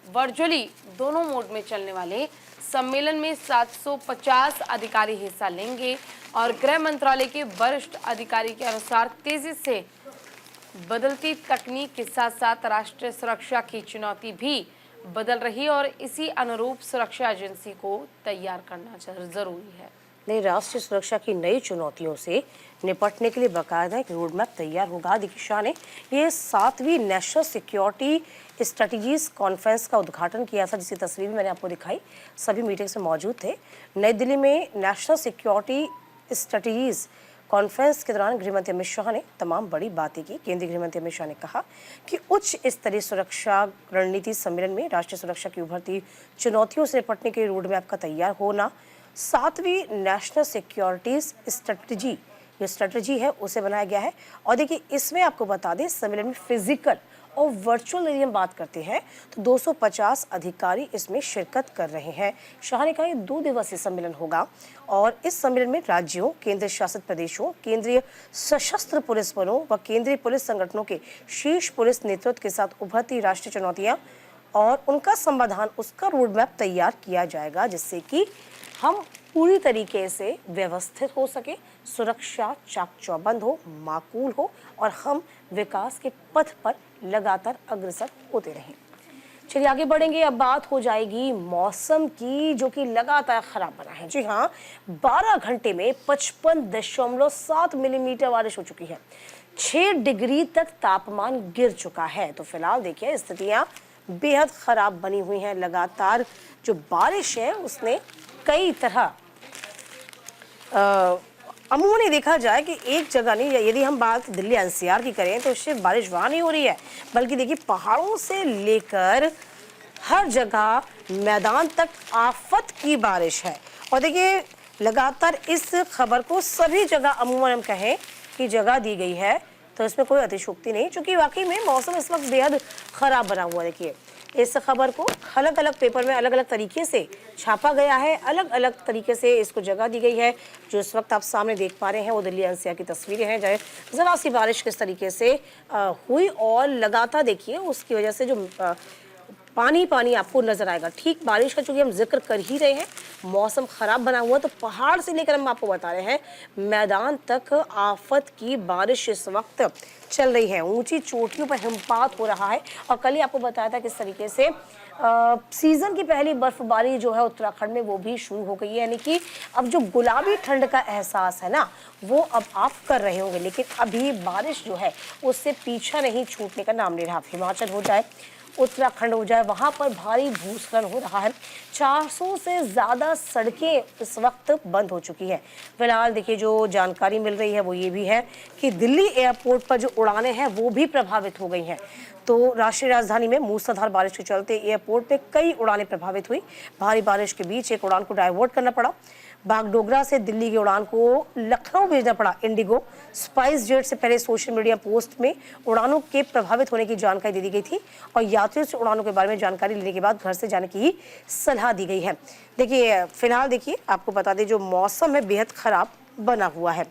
[SPEAKER 2] वर्चुअली दोनों मोड में चलने वाले सम्मेलन में 750 अधिकारी हिस्सा लेंगे और गृह मंत्रालय के वरिष्ठ अधिकारी के अनुसार तेजी से बदलती तकनीक के साथ साथ राष्ट्रीय सुरक्षा की चुनौती भी बदल रही और इसी अनुरूप सुरक्षा एजेंसी को तैयार करना जरूरी है।
[SPEAKER 1] नई राष्ट्रीय सुरक्षा की नई चुनौतियों से निपटने के लिए बाकायदा एक रोड मैप तैयार होगा। देखिए शाह ने ये 7वीं नेशनल सिक्योरिटी स्ट्रेटजीज कॉन्फ्रेंस का उद्घाटन किया था, जिसकी तस्वीर मैंने आपको दिखाई। सभी मीटिंग्स में मौजूद थे। नई दिल्ली में नेशनल सिक्योरिटी स्ट्रेटजीज कॉन्फ्रेंस के दौरान गृहमंत्री अमित शाह ने तमाम बड़ी बातें की। केंद्रीय गृहमंत्री अमित शाह ने कहा कि उच्च स्तरीय सुरक्षा रणनीति सम्मेलन में राष्ट्रीय सुरक्षा की उभरती चुनौतियों से निपटने के रोड मैप का तैयार होना, 7वीं नेशनल सिक्योरिटीज स्ट्रेटजी है उसे बनाया गया है। और देखिए इसमें आपको बता दें, सम्मेलन में फिजिकल और वर्चुअल यदि हम बात करते हैं तो 250 अधिकारी इसमें शिरकत कर रहे हैं। शाह ने कहा ये 2 दिवसीय सम्मेलन होगा और इस सम्मेलन में राज्यों, केंद्र शासित प्रदेशों, केंद्रीय सशस्त्र पुलिस बलों व केंद्रीय पुलिस संगठनों के शीर्ष पुलिस नेतृत्व के साथ उभरती राष्ट्रीय चुनौतियां और उनका समाधान, उसका रोड मैप तैयार किया जाएगा, जिससे कि हम पूरी तरीके से व्यवस्थित हो सके, सुरक्षा चाक चौबंद हो, माकूल हो और हम विकास के पथ पर लगातार अग्रसर होते रहें। चलिए आगे बढ़ेंगे। अब बात हो जाएगी मौसम की, जो कि लगातार खराब बना है। जी हाँ, 12 घंटे में 55.7 मिलीमीटर बारिश हो चुकी है। 6 डिग्री तक तापमान गिर चुका है। तो फिलहाल देखिए स्थितियां बेहद खराब बनी हुई हैं। लगातार जो बारिश है उसने कई तरह अमूमन देखा जाए कि एक जगह नहीं, यदि हम बात दिल्ली एनसीआर की करें तो सिर्फ बारिश वहाँ नहीं हो रही है, बल्कि देखिए पहाड़ों से लेकर हर जगह मैदान तक आफत की बारिश है। और देखिए लगातार इस खबर को सभी जगह अमूमन हम कहें कि जगह दी गई है, तो इसमें कोई अतिशयोक्ति नहीं, क्योंकि वाकई में मौसम इस वक्त बेहद ख़राब बना हुआ है। देखिए इस खबर को अलग अलग पेपर में अलग अलग तरीके से छापा गया है, अलग अलग तरीके से इसको जगह दी गई है। जो इस वक्त आप सामने देख पा रहे हैं वो दिल्ली एनसीआर की तस्वीरें हैं, जहाँ ज़रा सी बारिश किस तरीके से हुई और लगातार देखिए उसकी वजह से जो पानी आपको नजर आएगा। ठीक बारिश का चूंकि हम जिक्र कर ही रहे हैं, मौसम खराब बना हुआ, तो पहाड़ से लेकर हम आपको बता रहे हैं मैदान तक आफत की बारिश इस वक्त चल रही है। ऊंची चोटियों पर हिमपात हो रहा है और कल ही आपको बताया था किस तरीके से सीजन की पहली बर्फबारी जो है उत्तराखंड में वो भी शुरू हो गई है। यानी कि अब जो गुलाबी ठंड का एहसास है ना, वो अब आप कर रहे होंगे, लेकिन अभी बारिश जो है उससे पीछा नहीं छूटने का नाम ले रहा। हिमाचल हो जाए, उत्तराखंड हो जाए, वहाँ पर भारी भूस्खलन हो रहा है। 400 से ज़्यादा सड़कें इस वक्त बंद हो चुकी हैं। फिलहाल देखिए जो जानकारी मिल रही है वो ये भी है कि दिल्ली एयरपोर्ट पर जो उड़ानें हैं वो भी प्रभावित हो गई हैं। तो राष्ट्रीय राजधानी में मूसलाधार बारिश के चलते एयरपोर्ट पे कई उड़ानें प्रभावित हुई। भारी बारिश के बीच एक उड़ान को डाइवर्ट करना पड़ा। बागडोगरा से दिल्ली की उड़ान को लखनऊ भेजना पड़ा। इंडिगो स्पाइस जेट से पहले सोशल मीडिया पोस्ट में उड़ानों के प्रभावित होने की जानकारी दे दी गई थी और यात्रियों से उड़ानों के बारे में जानकारी लेने के बाद घर से जाने की सलाह दी गई है। देखिए फिलहाल देखिए आपको बता दें जो मौसम है बेहद खराब बना हुआ है।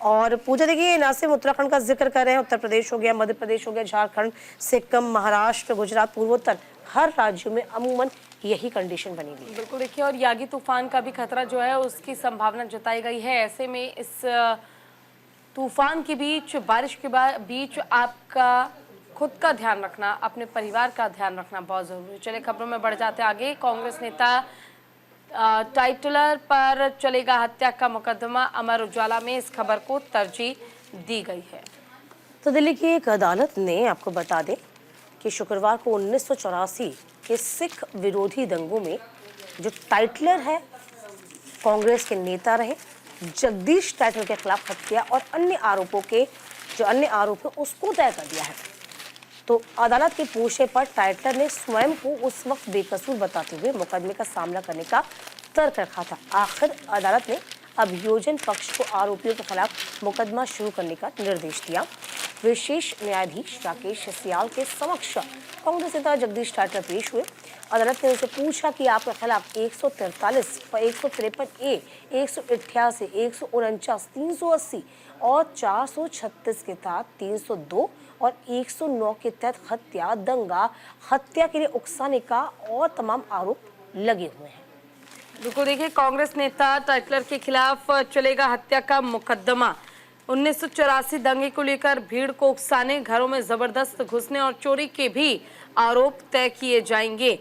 [SPEAKER 1] और पूजा देखिए ना सिर्फ उत्तराखंड का जिक्र कर रहे हैं, उत्तर प्रदेश हो गया, मध्य प्रदेश हो गया, झारखंड, सिक्किम, महाराष्ट्र, गुजरात, पूर्वोत्तर, हर राज्यों में अमूमन यही कंडीशन बनी हुई है।
[SPEAKER 2] बिल्कुल देखिए, और यागी तूफान का भी खतरा जो है उसकी संभावना जताई गई है। ऐसे में इस तूफान के बीच, बारिश के बीच आपका खुद का ध्यान रखना, अपने परिवार का ध्यान रखना बहुत जरूरी है। चलिए खबरों में बढ़ जाते हैं आगे। कांग्रेस नेता टाइटलर पर चलेगा हत्या का मुकदमा, अमर उजाला में इस खबर को तरजीह दी गई है।
[SPEAKER 1] तो दिल्ली की एक अदालत ने आपको बता दें कि शुक्रवार को 1984 के सिख विरोधी दंगों में जो टाइटलर है, कांग्रेस के नेता रहे, जगदीश टाइटलर के खिलाफ हत्या और अन्य आरोप है उसको तय कर दिया है। तो अदालत के पूछे पर टाइटलर ने स्वयं को उस वक्त बेकसूर बताते हुए मुकदमे का सामना करने का तर्क रखा था। आखिर अदालत ने अभियोजन पक्ष को आरोपियों के खिलाफ मुकदमा शुरू करने का निर्देश दिया। विशेष न्यायाधीश राकेश सियाल के समक्ष कांग्रेस नेता जगदीश टाइटलर पेश हुए। अदालत ने उनसे पूछा कि आपके खिलाफ 143, 153A, 188, 149, 380 और 436 के तहत 302 और 109 के तहत हत्या, दंगा, हत्या के लिए उकसाने का और तमाम आरोप लगे हुए हैं।
[SPEAKER 2] बिल्कुल देखिए, कांग्रेस नेता टाइटलर के खिलाफ चलेगा हत्या का मुकदमा। 1984 दंगे को लेकर भीड़ को उकसाने, घरों में जबरदस्त घुसने और चोरी के भी आरोप तय किए जाएंगे।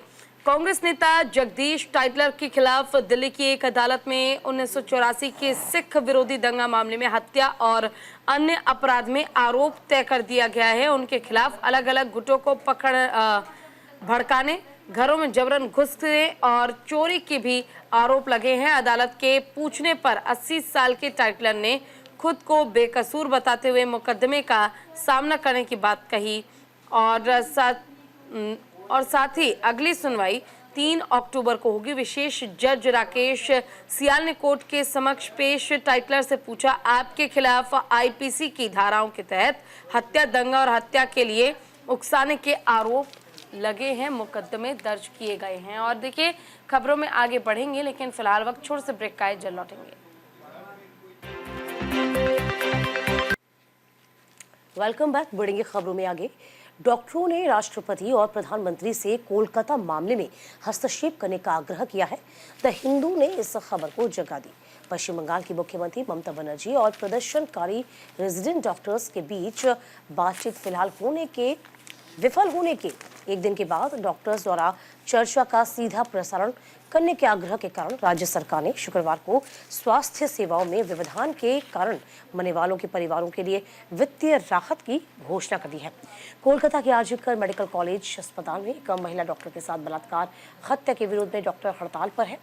[SPEAKER 2] कांग्रेस नेता जगदीश टाइटलर के खिलाफ दिल्ली की एक अदालत में 1984 के सिख विरोधी दंगा मामले में हत्या और अन्य अपराध में आरोप तय कर दिया गया है। उनके खिलाफ अलग अलग गुटों को भड़काने, घरों में जबरन घुसने और चोरी के भी आरोप लगे हैं। अदालत के पूछने पर 80 साल के टाइटलर ने खुद को बेकसूर बताते हुए मुकदमे का सामना करने की बात कही और साथ ही अगली सुनवाई 3 अक्टूबर को होगी। विशेष जज राकेश सियाल ने कोर्ट के समक्ष पेश टाइटलर से पूछा, आपके खिलाफ आईपीसी की धाराओं के तहत हत्या, दंगा और हत्या के लिए उकसाने के आरोप लगे हैं, मुकदमे दर्ज किए गए हैं। और देखिए, खबरों में आगे बढ़ेंगे, लेकिन फिलहाल वक्त छोटे से ब्रेक का है, जल्द लौटेंगे।
[SPEAKER 1] Welcome back. बढ़ेंगे खबरों में आगे। डॉक्टरों ने राष्ट्रपति और प्रधानमंत्री से कोलकाता मामले में हस्तक्षेप करने का आग्रह किया है। द हिंदू ने इस खबर को जगह दी। पश्चिम बंगाल की मुख्यमंत्री ममता बनर्जी और प्रदर्शनकारी रेजिडेंट डॉक्टर्स के बीच बातचीत विफल होने के एक दिन के बाद डॉक्टर्स द्वारा चर्चा का सीधा प्रसारण करने के आग्रह के कारण राज्य सरकार ने शुक्रवार को स्वास्थ्य सेवाओं में व्यवधान के कारण मरने वालों के परिवारों के लिए वित्तीय राहत की घोषणा कर दी है। कोलकाता के आरजीकर मेडिकल कॉलेज अस्पताल में एक महिला डॉक्टर के साथ बलात्कार हत्या के विरोध में डॉक्टर हड़ताल पर है।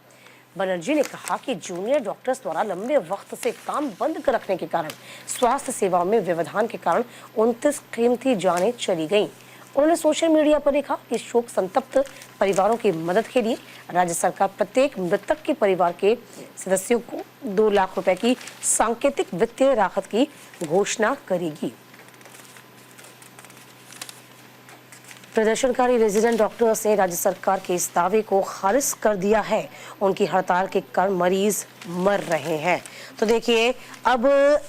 [SPEAKER 1] बनर्जी ने कहा कि जूनियर डॉक्टर्स द्वारा लंबे वक्त से काम बंद कर रखने के कारण स्वास्थ्य सेवाओं में व्यवधान के कारण 29 कीमती जानें चली गईं। उन्होंने सोशल मीडिया पर लिखा कि शोक संतप्त परिवारों की मदद के लिए राज्य सरकार प्रत्येक मृतक के परिवार के सदस्यों को 2 लाख रुपए की सांकेतिक वित्तीय राहत की घोषणा करेगी। प्रदर्शनकारी रेजिडेंट डॉक्टर्स ने राज्य सरकार के इस दावे को खारिज कर दिया है। उनकी हड़ताल के कारण मरीज मर रहे हैं। तो देखिए, अब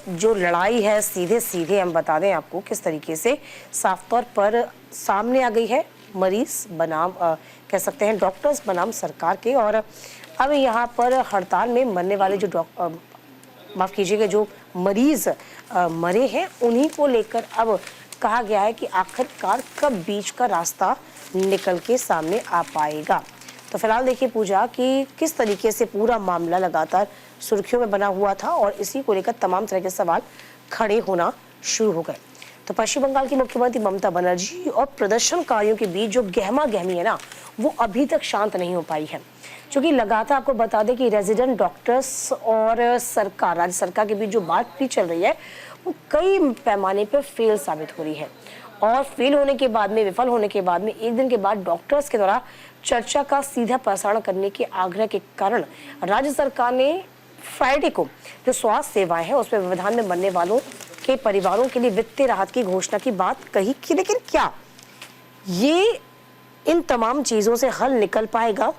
[SPEAKER 1] जो लड़ाई है सीधे सीधे हम बता दें आपको किस तरीके से साफ तौर पर सामने आ गई है। मरीज बनाम कह सकते हैं डॉक्टर्स बनाम सरकार के। और अब यहाँ पर हड़ताल में मरने वाले जो माफ़ कीजिएगा जो मरीज मरे हैं उन्हीं को लेकर अब कहा गया है कि आखिरकार कब बीच का रास्ता निकल के सामने आ पाएगा। तो फिलहाल देखिए पूजा कि किस तरीके से पूरा मामला लगातार सुर्खियों में बना हुआ था और इसी को लेकर तमाम तरह के सवाल खड़े होना शुरू हो गए। तो पश्चिम बंगाल की मुख्यमंत्री ममता बनर्जी और प्रदर्शनकारियों के बीच जो गहमा गहमी है ना, वो अभी तक शांत नहीं हो पाई है। क्योंकि लगातार आपको बता दें कि रेजिडेंट डॉक्टर्स और सरकार, राज्य सरकार के बीच जो बातचीत चल रही है वो कई पैमाने पर फेल साबित हो रही है। और फेल होने के बाद में, विफल होने के बाद में एक दिन के बाद डॉक्टर्स के द्वारा चर्चा का सीधा प्रसारण करने के आग्रह के कारण राज्य सरकार ने फ्राइडे को जो स्वास्थ्य सेवाएं हैं उसमें व्यवधान में मरने वालों के परिवारों के लिए वित्तीय राहत की घोषणा की बात कही कि लेकिन क्या ये इन तमाम चीजों से हल निकल पाएगा?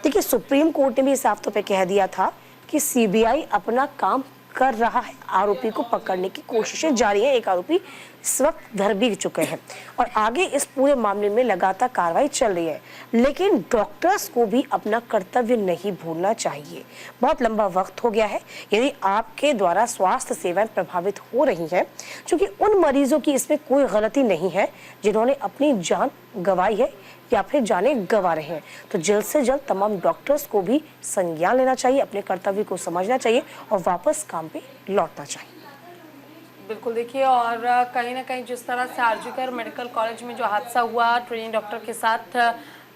[SPEAKER 1] देखिए, सुप्रीम कोर्ट ने भी साफ तौर पे कह दिया था कि सीबीआई अपना काम कर रहा है, आरोपी को पकड़ने की कोशिशें जारी है। एक आरोपी इस वक्त घर भी चुके हैं और आगे इस पूरे मामले में लगातार कार्रवाई चल रही है। लेकिन डॉक्टर्स को भी अपना कर्तव्य नहीं भूलना चाहिए। बहुत लंबा वक्त हो गया है। यदि आपके द्वारा स्वास्थ्य सेवाएं प्रभावित हो रही हैं, क्योंकि उन मरीजों की इसमें कोई गलती नहीं है जिन्होंने अपनी जान गंवाई है या फिर जाने गंवा रहे हैं, तो जल्द से जल्द तमाम डॉक्टर्स को भी संज्ञान लेना चाहिए, अपने कर्तव्य को समझना चाहिए और वापस काम पे लौटना चाहिए।
[SPEAKER 2] बिल्कुल देखिए, और कहीं ना कहीं जिस तरह से आरजीकर मेडिकल कॉलेज में जो हादसा हुआ ट्रेनिंग डॉक्टर के साथ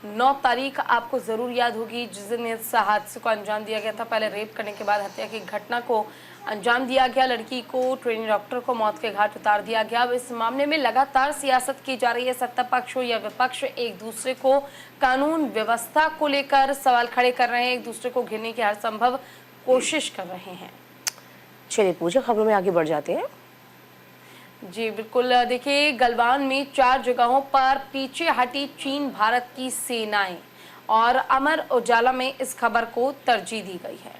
[SPEAKER 2] 9 तारीख आपको ज़रूर याद होगी, जिस दिन इस हादसे को अंजाम दिया गया था। पहले रेप करने के बाद हत्या की घटना को अंजाम दिया गया। लड़की को, ट्रेनिंग डॉक्टर को मौत के घाट उतार दिया गया। अब इस मामले में लगातार सियासत की जा रही है। सत्ता पक्ष हो या विपक्ष एक दूसरे को कानून व्यवस्था को लेकर सवाल खड़े कर रहे हैं, एक दूसरे को घेरने की हर संभव कोशिश कर रहे हैं।
[SPEAKER 1] चलिए पूजा, खबरों में आगे बढ़ जाते हैं।
[SPEAKER 2] जी बिल्कुल, देखिए गलवान में 4 जगहों पर पीछे हटी चीन भारत की सेनाएं, और अमर उजाला में इस खबर को तरजीह दी गई है।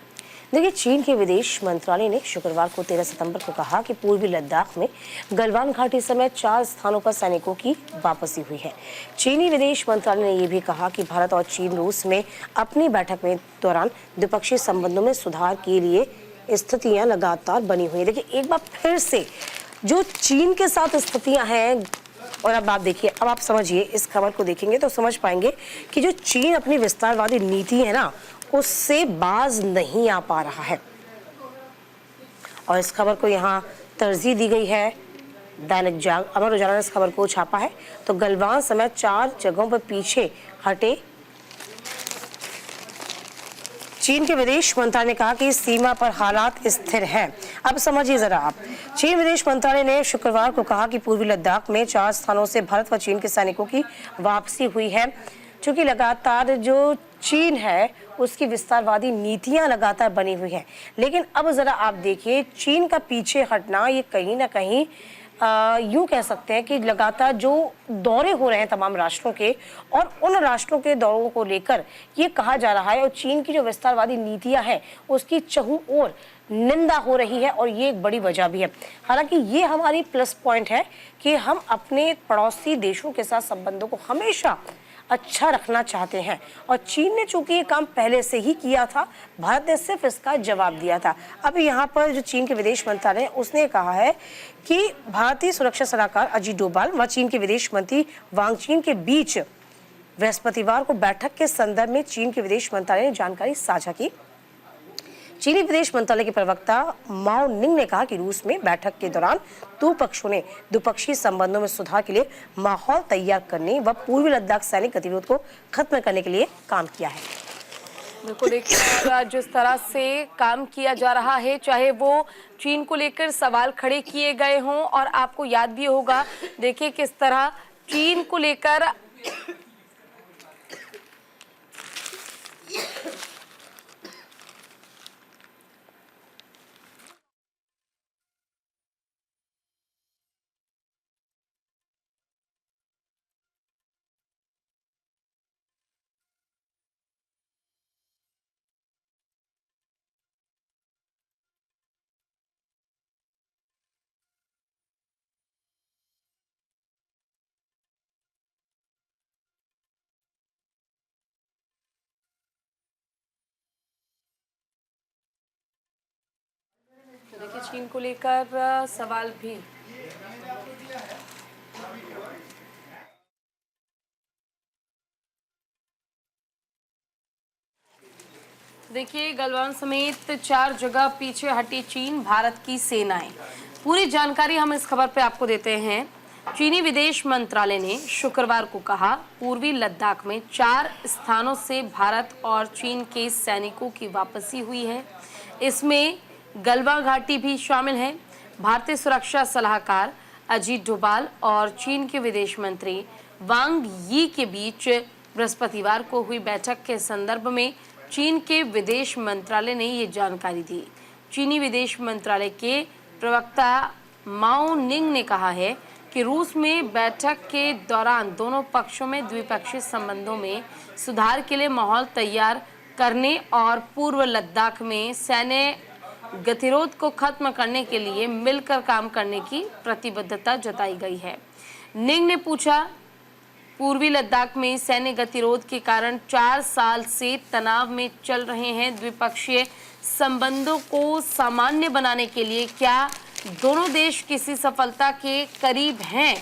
[SPEAKER 1] देखिए, चीन के विदेश मंत्रालय ने शुक्रवार को 13 सितंबर को कहा कि पूर्वी लद्दाख में गलवान घाटी समेत 4 स्थानों पर सैनिकों की वापसी हुई है। चीनी विदेश मंत्रालय ने यह भी कहा कि भारत और चीन रूस में अपनी बैठक में दौरान द्विपक्षीय संबंधों में सुधार के लिए स्थितियां लगातार बनी हुई है। देखिए, एक बार फिर से जो चीन के साथ स्थितियां हैं, और अब आप देखिए, अब आप समझिए, इस खबर को देखेंगे तो समझ पाएंगे कि जो चीन अपनी विस्तारवादी नीति है ना, उससे बाज नहीं आ पा रहा है। और इस खबर को यहाँ तरजीह दी गई है। अमर उजाला ने इस खबर को छापा है। तो गलवान समेत 4 जगहों पर पीछे हटे चीन के विदेश मंत्रालय ने कहा कि सीमा पर हालात स्थिर हैं। अब समझिए जरा आप, चीन विदेश मंत्रालय ने शुक्रवार को कहा कि पूर्वी लद्दाख में 4 स्थानों से भारत व चीन के सैनिकों की वापसी हुई है। क्योंकि लगातार जो चीन है उसकी विस्तारवादी नीतियां लगातार बनी हुई हैं। लेकिन अब जरा आप देखिए, चीन का पीछे हटना ये कहीं ना कहीं यूं कह सकते हैं कि लगातार जो दौरे हो रहे हैं तमाम राष्ट्रों के, और उन राष्ट्रों के दौरों को लेकर ये कहा जा रहा है, और चीन की जो विस्तारवादी नीतियां हैं उसकी चहु ओर निंदा हो रही है, और ये एक बड़ी वजह भी है। हालांकि ये हमारी प्लस पॉइंट है कि हम अपने पड़ोसी देशों के साथ संबंधों को हमेशा अच्छा रखना चाहते हैं, और चीन ने चूंकि ये काम पहले से ही किया था, भारत ने सिर्फ इसका जवाब दिया था। अब यहाँ पर जो चीन के विदेश मंत्रालय है उसने कहा है कि भारतीय सुरक्षा सलाहकार अजीत डोभाल व चीन के विदेश मंत्री वांग चीन के बीच बृहस्पतिवार को बैठक के संदर्भ में चीन के विदेश मंत्रालय ने जानकारी साझा की। चीनी विदेश मंत्रालय के प्रवक्ता माओ निंग ने कहा कि रूस में बैठक के दौरान दो पक्षों ने द्विपक्षीय संबंधों में सुधार के लिए माहौल तैयार करने व पूर्वी लद्दाख सैनिक गतिरोध को खत्म करने के लिए काम किया है।
[SPEAKER 2] बिल्कुल, देखिए जिस तरह से काम किया जा रहा है, चाहे वो चीन को लेकर सवाल खड़े किए गए हों, और आपको याद भी होगा, देखिए किस तरह चीन को लेकर देखिए चीन को लेकर सवाल भी। देखिए गलवान समेत 4 जगह पीछे हटी चीन भारत की सेनाएं। पूरी जानकारी हम इस खबर पे आपको देते हैं। चीनी विदेश मंत्रालय ने शुक्रवार को कहा, पूर्वी लद्दाख में 4 स्थानों से भारत और चीन के सैनिकों की वापसी हुई है। इसमें गलवान घाटी भी शामिल है। भारतीय सुरक्षा सलाहकार अजीत डोभाल और चीन के विदेश मंत्री वांग यी के बीच बृहस्पतिवार को हुई बैठक के संदर्भ में चीन के विदेश मंत्रालय ने ये जानकारी दी। चीनी विदेश मंत्रालय के प्रवक्ता माओ निंग ने कहा है कि रूस में बैठक के दौरान दोनों पक्षों में द्विपक्षीय संबंधों में सुधार के लिए माहौल तैयार करने और पूर्व लद्दाख में सैन्य गतिरोध को खत्म करने के लिए मिलकर काम करने की प्रतिबद्धता जताई गई है। निंग ने पूछा, पूर्वी लद्दाख में सैन्य गतिरोध के कारण 4 साल से तनाव में चल रहे हैं द्विपक्षीय संबंधों को सामान्य बनाने के लिए क्या दोनों देश किसी सफलता के करीब हैं?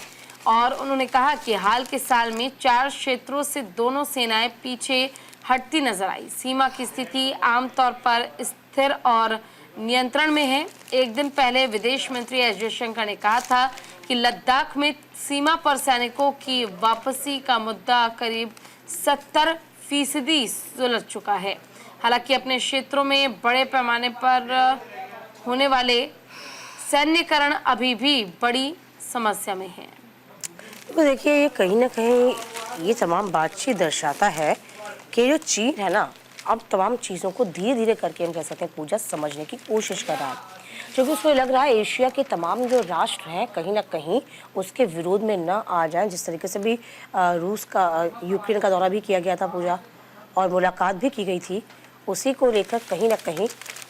[SPEAKER 2] और उन्होंने कहा कि हाल के साल में 4 क्षेत्रों से दोनों सेनाएं पीछे हटती नजर आई। सीमा की स्थिति आमतौर पर स्थिर और नियंत्रण में है। एक दिन पहले विदेश मंत्री एस जयशंकर ने कहा था कि लद्दाख में सीमा पर सैनिकों की वापसी का मुद्दा करीब 70% सुलझ चुका है। हालांकि अपने क्षेत्रों में बड़े पैमाने पर होने वाले सैन्यकरण अभी भी बड़ी समस्या में है।
[SPEAKER 1] तो देखिए, ये कहीं ना कहीं ये तमाम बातचीत दर्शाता है कि जो चीन है ना, अब तमाम चीज़ों को धीरे धीरे करके हम कह सकते हैं पूजा समझने की कोशिश कर रहा है। क्योंकि उसको लग रहा है एशिया के तमाम जो राष्ट्र हैं कहीं ना कहीं उसके विरोध में न आ जाएं। जिस तरीके से भी रूस का यूक्रेन का दौरा भी किया गया था पूजा, और मुलाकात भी की गई थी, उसी को लेकर कहीं ना कहीं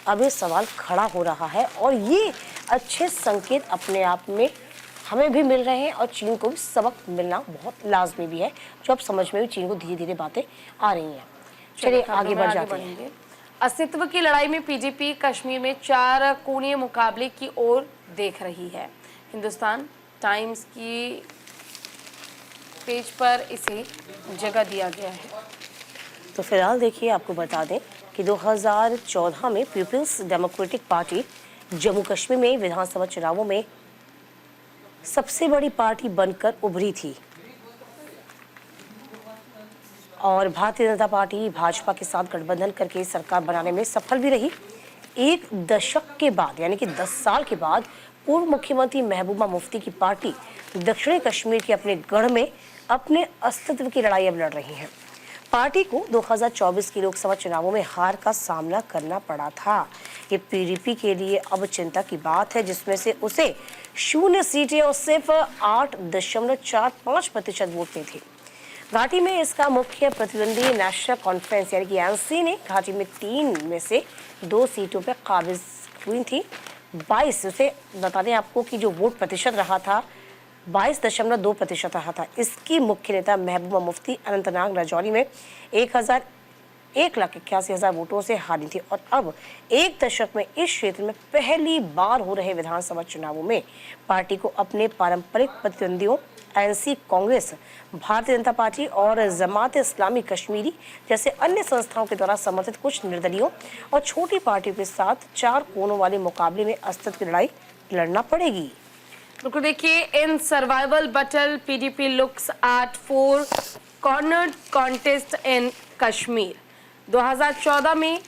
[SPEAKER 1] अब ये सवाल खड़ा हो रहा है। और ये अच्छे संकेत अपने आप में हमें भी मिल रहे हैं और चीन को भी सबक मिलना बहुत लाजमी भी है, जो अब समझ में भी चीन को धीरे धीरे बातें आ रही हैं। चलिए आगे बढ़ जाते हैं।
[SPEAKER 2] अस्तित्व की लड़ाई में पीडीपी कश्मीर में 4 कोणीय मुकाबले की ओर देख रही है। हिंदुस्तान टाइम्स की पेज पर इसे जगह दिया गया है।
[SPEAKER 1] तो फिलहाल देखिए, आपको बता दें कि 2014 में Peoples Democratic Party Jammu Kashmir में विधानसभा चुनावों में सबसे बड़ी पार्टी बनकर उभरी थी और भारतीय जनता पार्टी भाजपा के साथ गठबंधन करके सरकार बनाने में सफल भी रही। एक दशक के बाद, यानी कि 10 साल के बाद, पूर्व मुख्यमंत्री महबूबा मुफ्ती की पार्टी दक्षिणी कश्मीर के अपने गढ़ में अपने अस्तित्व की लड़ाई अब लड़ रही है। पार्टी को 2024 की लोकसभा चुनावों में हार का सामना करना पड़ा था। ये पीडीपी के लिए अब चिंता की बात है, जिसमें से उसे 0 सीटें और सिर्फ 8.45% वोट में थी। घाटी में इसका मुख्य प्रतिद्वंदी नेशनल कॉन्फ्रेंस यानी कि एनसी ने घाटी में 3 में से 2 सीटों पर काबिज हुई थी। 22 से बता दें आपको कि जो वोट प्रतिशत रहा था 22.2% रहा था। इसकी मुख्य नेता महबूबा मुफ्ती अनंतनाग राजौरी में 1,81,000 वोटों से हारी थी। और अब एक दशक में इस क्षेत्र में पहली बार हो रहे विधानसभा चुनावों में पार्टी को अपने पारंपरिक प्रतिद्वंदियों एनसी, कांग्रेस, भारतीय जनता पार्टी और जमात इस्लामी कश्मीरी जैसे अन्य संस्थाओं के द्वारा समर्थित कुछ निर्दलीयों और छोटी पार्टियों के साथ 4 कोनों वाले मुकाबले में अस्तित्व की लड़ाई लड़ना पड़ेगी।
[SPEAKER 2] बिल्कुल देखिए, in survival battle PDP looks at 4 cornered contest in Kashmir. 2014 में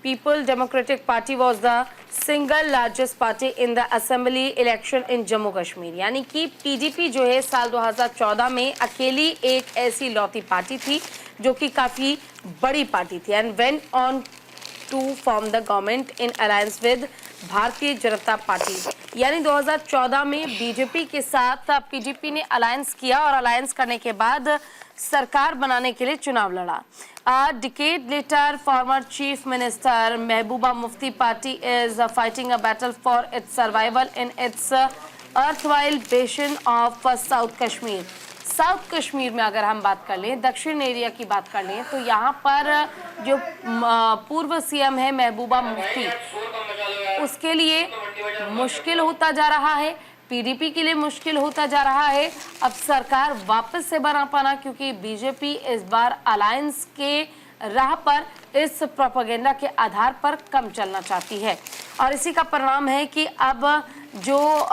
[SPEAKER 2] people democratic party was the single largest party in the assembly election in Jammu Kashmir. यानी कि पीडीपी जो है साल 2014 में अकेली एक ऐसी लौती पार्टी थी जो कि काफ़ी बड़ी पार्टी थी and went on to form the government in alliance with Bharatiya Janata party. यानी 2014 में बीजेपी के साथ पीडीपी ने अलायंस किया और अलायंस करने के बाद सरकार बनाने के लिए चुनाव लड़ा। A decade later, former Chief Minister Mehbooba Mufti party is fighting a battle for its survival in its erstwhile basin of South Kashmir. South Kashmir में अगर हम बात कर लें, दक्षिण एरिया की बात कर लें, तो यहाँ पर जो पूर्व सीएम है महबूबा मुफ्ती, उसके लिए मुश्किल होता जा रहा है, पीडीपी के लिए मुश्किल होता जा रहा है अब सरकार वापस से बना पाना, क्योंकि बीजेपी इस बार अलायंस के राह पर इस प्रोपेगेंडा के आधार पर कम चलना चाहती है। और इसी का परिणाम है कि अब जो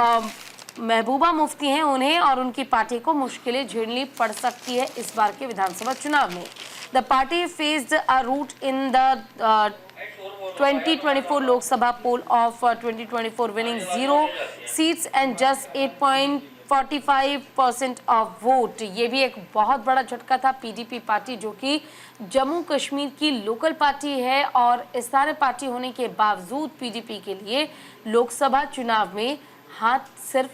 [SPEAKER 2] महबूबा मुफ्ती हैं उन्हें और उनकी पार्टी को मुश्किलें झेलनी पड़ सकती है इस बार के विधानसभा चुनाव में। The party faced a rout in the 2024 Lok Sabha poll of 2024 winning 0 seats and just 8.45% of vote। ये भी एक बहुत बड़ा झटका था पीडीपी पार्टी, जो कि जम्मू कश्मीर की लोकल पार्टी है और इस सारे पार्टी होने के बावजूद पीडीपी के लिए लोकसभा चुनाव में हाथ सिर्फ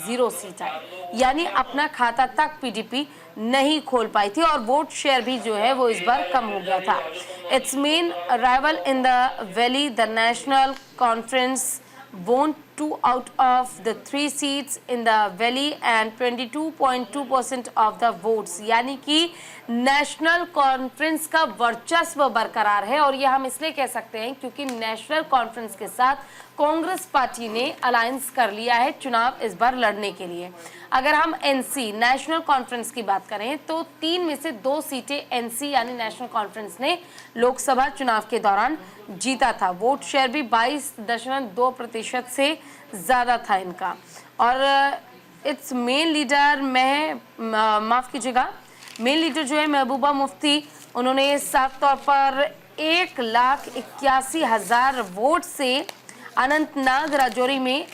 [SPEAKER 2] 0 सीट आई, यानी अपना खाता तक पीडीपी नहीं खोल पाई थी और वोट शेयर भी जो है वो इस बार कम हो गया था। It's main rival in the valley, the national conference won 2 out of the 3 seats in the valley and 22.2% of the votes। यानी कि नेशनल कॉन्फ्रेंस का वर्चस्व बरकरार है और ये हम इसलिए कह सकते हैं क्योंकि नेशनल कॉन्फ्रेंस के साथ कांग्रेस पार्टी ने अलायंस कर लिया है चुनाव इस बार लड़ने के लिए। अगर हम एनसी नेशनल कॉन्फ्रेंस की बात करें तो 3 में से 2 सीटें एनसी यानी नेशनल कॉन्फ्रेंस ने लोकसभा चुनाव के दौरान जीता था। वोट शेयर भी 22.2% से ज़्यादा था इनका। और इट्स मेन लीडर माफ़ कीजिएगा, मेन लीडर जो है महबूबा मुफ्ती, उन्होंने साफ तौर पर 1,81,000 वोट से अनंतनाग राजौरी में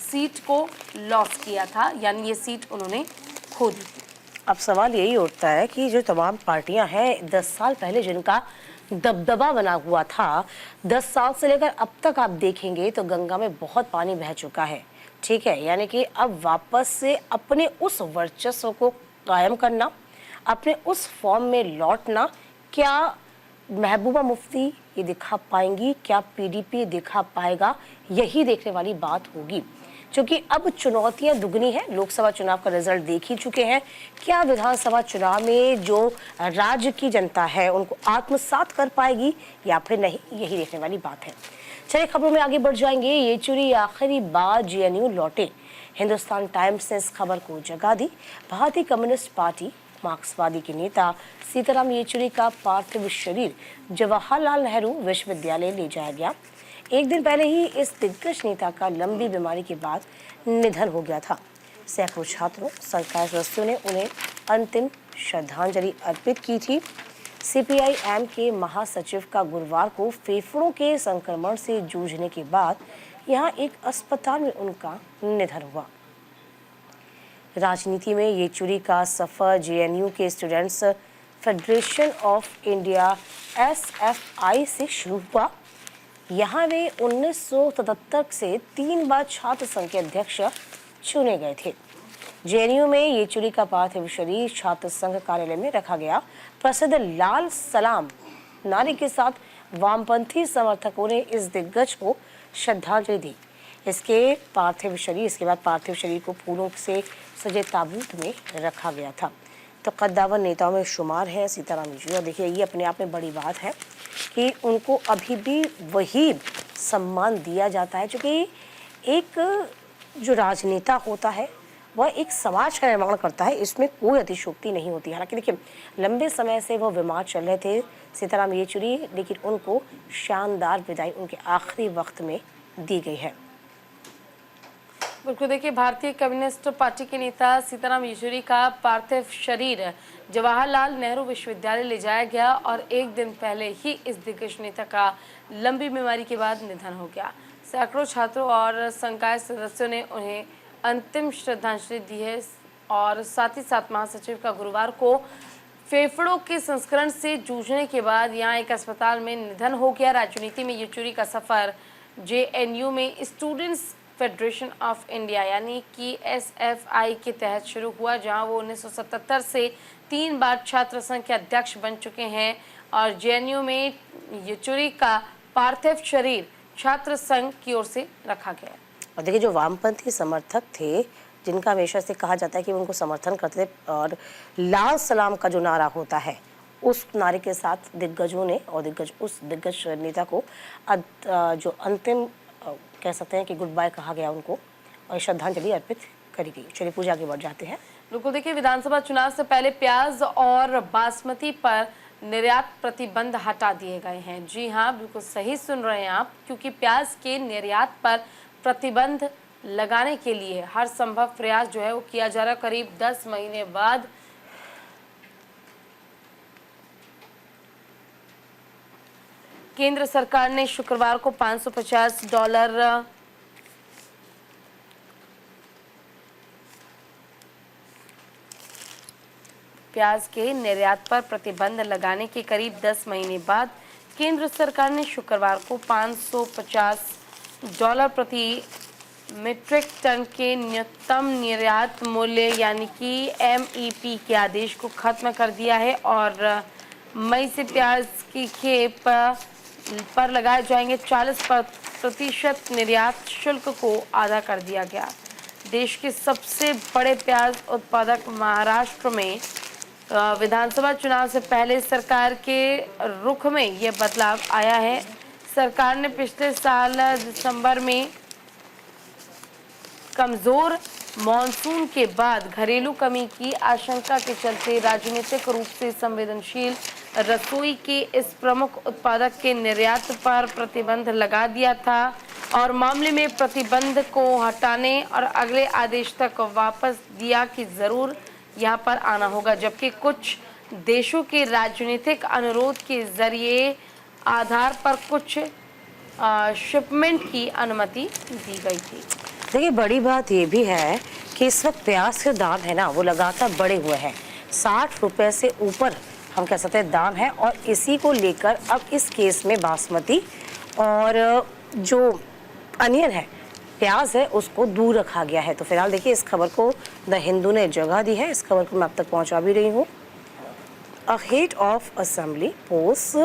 [SPEAKER 2] सीट को लॉस किया था, यानी ये सीट उन्होंने खो दी थी।
[SPEAKER 1] अब सवाल यही उठता है कि जो तमाम पार्टियां हैं 10 साल पहले जिनका दबदबा बना हुआ था, 10 साल से लेकर अब तक आप देखेंगे तो गंगा में बहुत पानी बह चुका है। ठीक है, यानी कि अब वापस से अपने उस वर्चस्व को कायम करना, अपने उस फॉर्म में लौटना, क्या महबूबा मुफ्ती ये दिखा पाएंगी, क्या पीडीपी दिखा पाएगा, यही देखने वाली बात होगी। क्योंकि अब चुनौतियां दुगनी हैं। लोकसभा चुनाव का रिजल्ट देख ही चुके हैं, क्या विधानसभा चुनाव में जो राज्य की जनता है उनको आत्मसात कर पाएगी या फिर नहीं, यही देखने वाली बात है। चलिए खबरों में आगे बढ़ जाएंगे। येचुरी आखिरी बार जेएनयू लौटे, हिंदुस्तान टाइम्स ने इस खबर को जगह दी। भारतीय कम्युनिस्ट पार्टी मार्क्सवादी के नेता सीताराम येचुरी का पार्थिव शरीर जवाहरलाल नेहरू विश्वविद्यालय ले जाया गया। एक दिन पहले ही इस दिग्गज नेता का लंबी बीमारी के बाद निधन हो गया था। सैकड़ों छात्रों, संकाय सदस्यों ने उन्हें अंतिम श्रद्धांजलि अर्पित की थी। सीपीआई-एम के महासचिव का गुरुवार को फेफड़ों के संक्रमण से जूझने के बाद यहां एक अस्पताल में उनका निधन हुआ। राजनीति में येचुरी का सफर जेएनयू के students federation of India SFI से शुरू हुआ। यहाँ वे 1977 से 3 बार छात्र संघ के अध्यक्ष चुने गए थे। जेएनयू में येचुरी का पार्थिव शरीर छात्र संघ कार्यालय में रखा गया। प्रसिद्ध लाल सलाम नारे के साथ वामपंथी समर्थकों ने इस दिग्गज को श्रद्धांजलि दी। इसके बाद पार्थिव शरीर को फूलों से सजे ताबूत में रखा गया था। तो कद्दावर नेताओं में शुमार है सीताराम येचुरी। और देखिए, ये अपने आप में बड़ी बात है कि उनको अभी भी वही सम्मान दिया जाता है, क्योंकि एक जो राजनेता होता है वह एक समाज का निर्माण करता है, इसमें कोई अतिशयोक्ति नहीं होती। हालांकि देखिए, लंबे समय से वो बीमार चल रहे थे सीताराम येचुरी, लेकिन उनको शानदार विदाई उनके आखिरी वक्त में दी गई है।
[SPEAKER 2] बिल्कुल, देखिए, भारतीय कम्युनिस्ट पार्टी के नेता सीताराम येचुरी का पार्थिव शरीर जवाहरलाल नेहरू विश्वविद्यालय ले जाया गया और एक दिन पहले ही इस दिग्गज नेता का लंबी बीमारी के बाद निधन हो गया। सैकड़ों छात्रों और संकाय सदस्यों ने उन्हें अंतिम श्रद्धांजलि दी है और साथ ही साथ महासचिव का गुरुवार को फेफड़ों के संस्करण से जूझने के बाद यहाँ एक अस्पताल में निधन हो गया। राजनीति में येचुरी का सफर जेएनयू में स्टूडेंट्स फेडरेशन ऑफ इंडिया यानी कि एसएफआई के तहत शुरू हुआ, जहां वो 1977 से 3 बार छात्र संघ के अध्यक्ष बन चुके हैं। और जेएनयू में येचुरी का पार्थिव शरीर छात्र संघ की ओर से रखा गया।
[SPEAKER 1] और देखिए, जो वामपंथी समर्थक थे, जिनका हमेशा से कहा जाता है कि वो उनको समर्थन करते थे, और लाल सलाम का जो नारा होता है, उस नारे के साथ दिग्गजों ने और उस दिग्गज नेता को जो अंतिम कह सकते हैं कि गुड बाय कहा गया उनको, और श्रद्धांजलि अर्पित करी गई। चलिए पूजा आगे बढ़ जाते हैं।
[SPEAKER 2] बिल्कुल, देखिए, विधानसभा चुनाव से पहले प्याज और बासमती पर निर्यात प्रतिबंध हटा दिए गए हैं। जी हाँ, बिल्कुल सही सुन रहे हैं आप, क्योंकि प्याज के निर्यात पर प्रतिबंध लगाने के लिए हर संभव प्रयास जो है वो किया जा रहा है। करीब 10 महीने बाद केंद्र सरकार ने शुक्रवार को $550 प्याज के निर्यात पर प्रतिबंध लगाने के करीब 10 महीने बाद केंद्र सरकार ने शुक्रवार को $550 प्रति मीट्रिक टन के न्यूनतम निर्यात मूल्य यानी कि एमईपी के आदेश को खत्म कर दिया है और मई से प्याज की खेप पर लगाए जाएंगे 40% निर्यात शुल्क को आधा कर दिया गया। देश के सबसे बड़े प्याज उत्पादक महाराष्ट्र में विधानसभा चुनाव से पहले सरकार के रुख में यह बदलाव आया है। सरकार ने पिछले साल दिसंबर में कमजोर मॉनसून के बाद घरेलू कमी की आशंका के चलते राजनीतिक रूप से संवेदनशील रसोई के इस प्रमुख उत्पादक के निर्यात पर प्रतिबंध लगा दिया था और मामले में प्रतिबंध को हटाने और अगले आदेश तक वापस दिया कि जरूर यहाँ पर आना होगा, जबकि कुछ देशों के राजनीतिक अनुरोध के जरिए आधार पर कुछ शिपमेंट की अनुमति दी गई थी।
[SPEAKER 1] देखिए, बड़ी बात ये भी है कि इस वक्त प्याज के दाम है ना, वो लगातार बढ़े हुए हैं। 60 रुपए से ऊपर हम कह सकते हैं दाम है, और इसी को लेकर अब इस केस में बासमती और जो अनियन है, प्याज है, उसको दूर रखा गया है। तो फिलहाल देखिए इस खबर को द हिंदू ने जगह दी है। इस खबर को मैं अब तक पहुंचा भी रही हूँ। A head of assembly post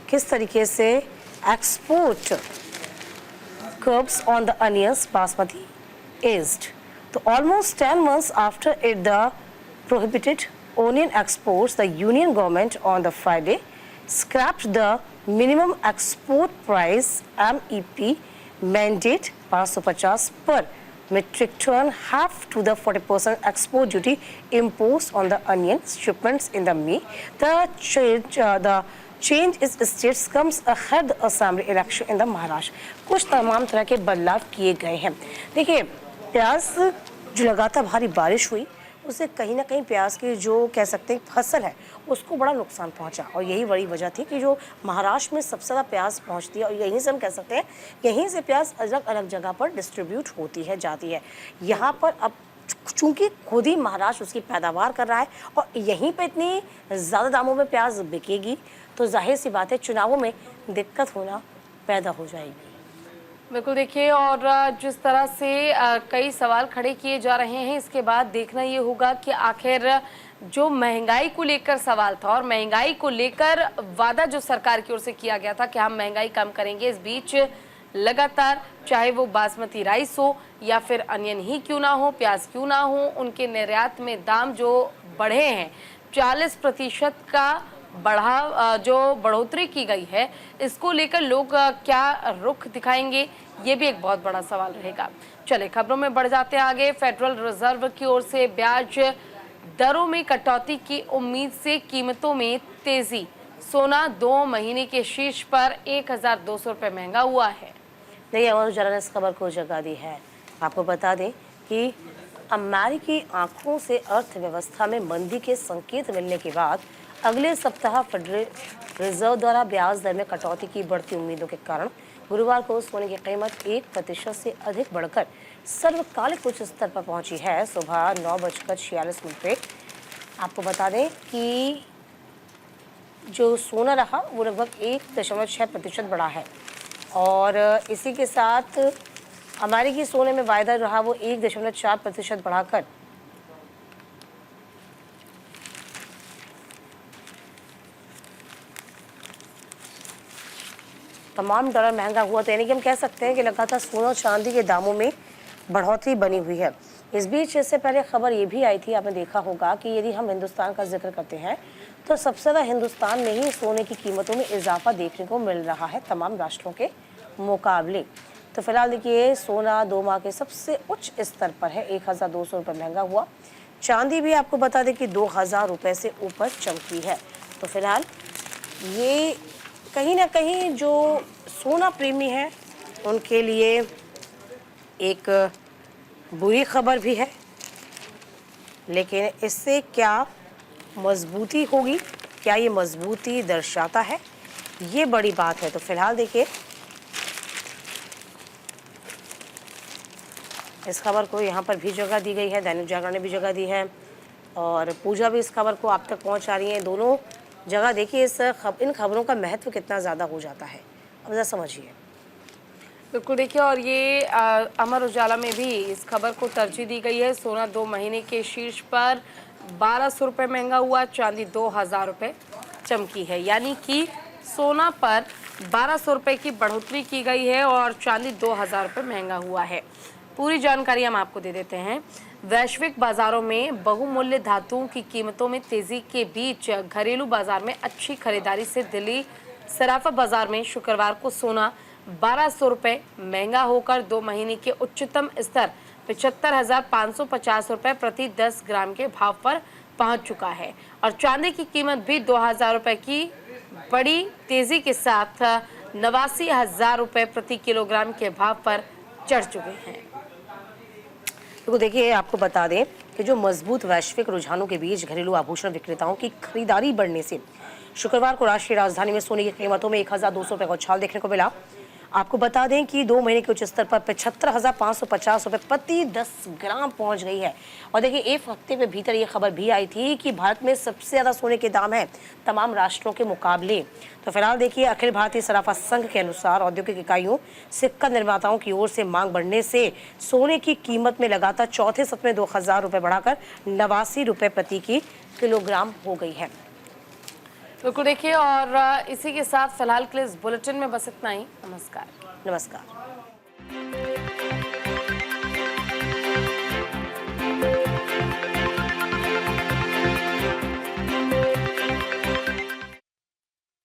[SPEAKER 1] किस तरीके से export curbs on the onions basmati eased. So almost 10 months after it the prohibited onion exports, the Union government on the Friday scrapped the minimum export price MEP mandate 550 per metric ton, half to the 40% export duty imposed on the onion shipments in the May. The change is states comes ahead the assembly election in the Maharashtra. कुछ तमाम तरह के बदलाव किए गए हैं। देखिए प्याज जो लगातार भारी बारिश हुई उससे कहीं ना कहीं प्याज की जो कह सकते हैं फसल है उसको बड़ा नुकसान पहुंचा, और यही बड़ी वजह थी कि जो महाराष्ट्र में सबसे ज़्यादा प्याज पहुंचती है, और यहीं से हम कह सकते हैं यहीं से प्याज अलग अलग जगह पर डिस्ट्रीब्यूट होती है जाती है। यहाँ पर अब चूंकि खुद ही महाराष्ट्र उसकी पैदावार कर रहा है और यहीं पे इतनी ज़्यादा दामों में प्याज बिकेगी, तो जाहिर सी बात है चुनावों में दिक्कत होना पैदा हो जाएगी।
[SPEAKER 2] बिल्कुल देखिए, और जिस तरह से कई सवाल खड़े किए जा रहे हैं, इसके बाद देखना ये होगा कि आखिर जो महंगाई को लेकर सवाल था और महंगाई को लेकर वादा जो सरकार की ओर से किया गया था कि हम महंगाई कम करेंगे, इस बीच लगातार चाहे वो बासमती राइस हो या फिर अनियन ही क्यों ना हो, प्याज क्यों ना हो, उनके निर्यात में दाम जो बढ़े हैं 40% का जो बढ़ोतरी की गई है, इसको लेकर लोग क्या रुख दिखाएंगे, ये भी एक बहुत बड़ा सवाल रहेगा। चले खबरों में बढ़ जाते हैं आगे। फेडरल रिजर्व की ओर से ब्याज दरों में कटौती की उम्मीद से कीमतों में तेजी। सोना 2 महीने के शीर्ष पर 1200 रुपये महंगा हुआ है।
[SPEAKER 1] नहीं, अमर उजाला ने इस खबर को जगह दी है। आपको बता दें कि अमेरिकी आंकड़ों से अर्थव्यवस्था में मंदी के संकेत मिलने के बाद अगले सप्ताह फेडरल रिजर्व द्वारा ब्याज दर में कटौती की बढ़ती उम्मीदों के कारण गुरुवार को सोने की कीमत 1% से अधिक बढ़कर सर्वकालिक उच्च स्तर पर पहुंची है। सुबह 9:46 पे आपको बता दें कि जो सोना रहा वो लगभग 1.6% बढ़ा है, और इसी के साथ अमेरिकी सोने में वायदा रहा वो 1.4% बढ़ाकर तमाम डॉलर महंगा हुआ। तो यानी कि हम कह सकते हैं कि लगातार सोना और चांदी के दामों में बढ़ोतरी बनी हुई है। इस बीच इससे पहले खबर ये भी आई थी, आपने देखा होगा कि यदि हम हिंदुस्तान का जिक्र करते हैं तो सबसे ज़्यादा हिंदुस्तान में ही सोने की कीमतों में इजाफा देखने को मिल रहा है तमाम राष्ट्रों के मुकाबले। तो फिलहाल देखिए सोना 2 माह के सबसे उच्च स्तर पर है, 1200 रुपये महंगा हुआ। चांदी भी आपको बता दें कि 2000 रुपये से ऊपर चमकी है। तो फिलहाल ये कहीं ना कहीं जो सोना प्रेमी है उनके लिए एक बुरी खबर भी है, लेकिन इससे क्या मजबूती होगी, क्या ये मजबूती दर्शाता है, ये बड़ी बात है। तो फिलहाल देखिए इस खबर को यहाँ पर भी जगह दी गई है, दैनिक जागरण ने भी जगह दी है और पूजा भी इस खबर को आप तक पहुँचा रही है। दोनों जगह देखिए इन खबरों का महत्व कितना ज़्यादा हो जाता है, अब ज़रा समझिए।
[SPEAKER 2] बिल्कुल देखिए, और ये अमर उजाला में भी इस खबर को तरजीह दी गई है। सोना 2 महीने के शीर्ष पर 1200 रुपये महंगा हुआ, चांदी 2000 रुपये चमकी है, यानी कि सोना पर 1200 रुपये की बढ़ोतरी की गई है और चांदी 2000 रुपये महंगा हुआ है। पूरी जानकारी हम आपको दे देते हैं। वैश्विक बाजारों में बहुमूल्य धातुओं की कीमतों में तेजी के बीच घरेलू बाजार में अच्छी खरीदारी से दिल्ली सराफा बाजार में शुक्रवार को सोना 1200 रुपये महंगा होकर 2 महीने के उच्चतम स्तर 75,550 रुपये प्रति 10 ग्राम के भाव पर पहुंच चुका है और चांदी की कीमत भी 2000 रुपये की बड़ी तेजी के साथ 89,000 रुपये प्रति किलोग्राम के भाव पर चढ़ चुके हैं।
[SPEAKER 1] तो देखिए आपको बता दें कि जो मजबूत वैश्विक रुझानों के बीच घरेलू आभूषण विक्रेताओं की खरीदारी बढ़ने से शुक्रवार को राष्ट्रीय राजधानी में सोने की कीमतों में 1200 रुपये का उछाल देखने को मिला। आपको बता दें कि 2 महीने के उच्च स्तर पर 75,550 रुपये प्रति 10 ग्राम पहुंच गई है। और देखिए, एक हफ्ते में भीतर ये खबर भी आई थी कि भारत में सबसे ज़्यादा सोने के दाम है तमाम राष्ट्रों के मुकाबले। तो फिलहाल देखिए, अखिल भारतीय सराफा संघ के अनुसार औद्योगिक इकाइयों, सिक्का निर्माताओं की ओर से मांग बढ़ने से सोने की कीमत में लगातार चौथे सत्र में 2,000 रुपये बढ़ाकर 89 रुपये प्रति की किलोग्राम हो गई है।
[SPEAKER 2] बिल्कुल देखिए, और इसी के साथ फिलहाल के लिए इस बुलेटिन में बस इतना ही। नमस्कार।
[SPEAKER 1] नमस्कार।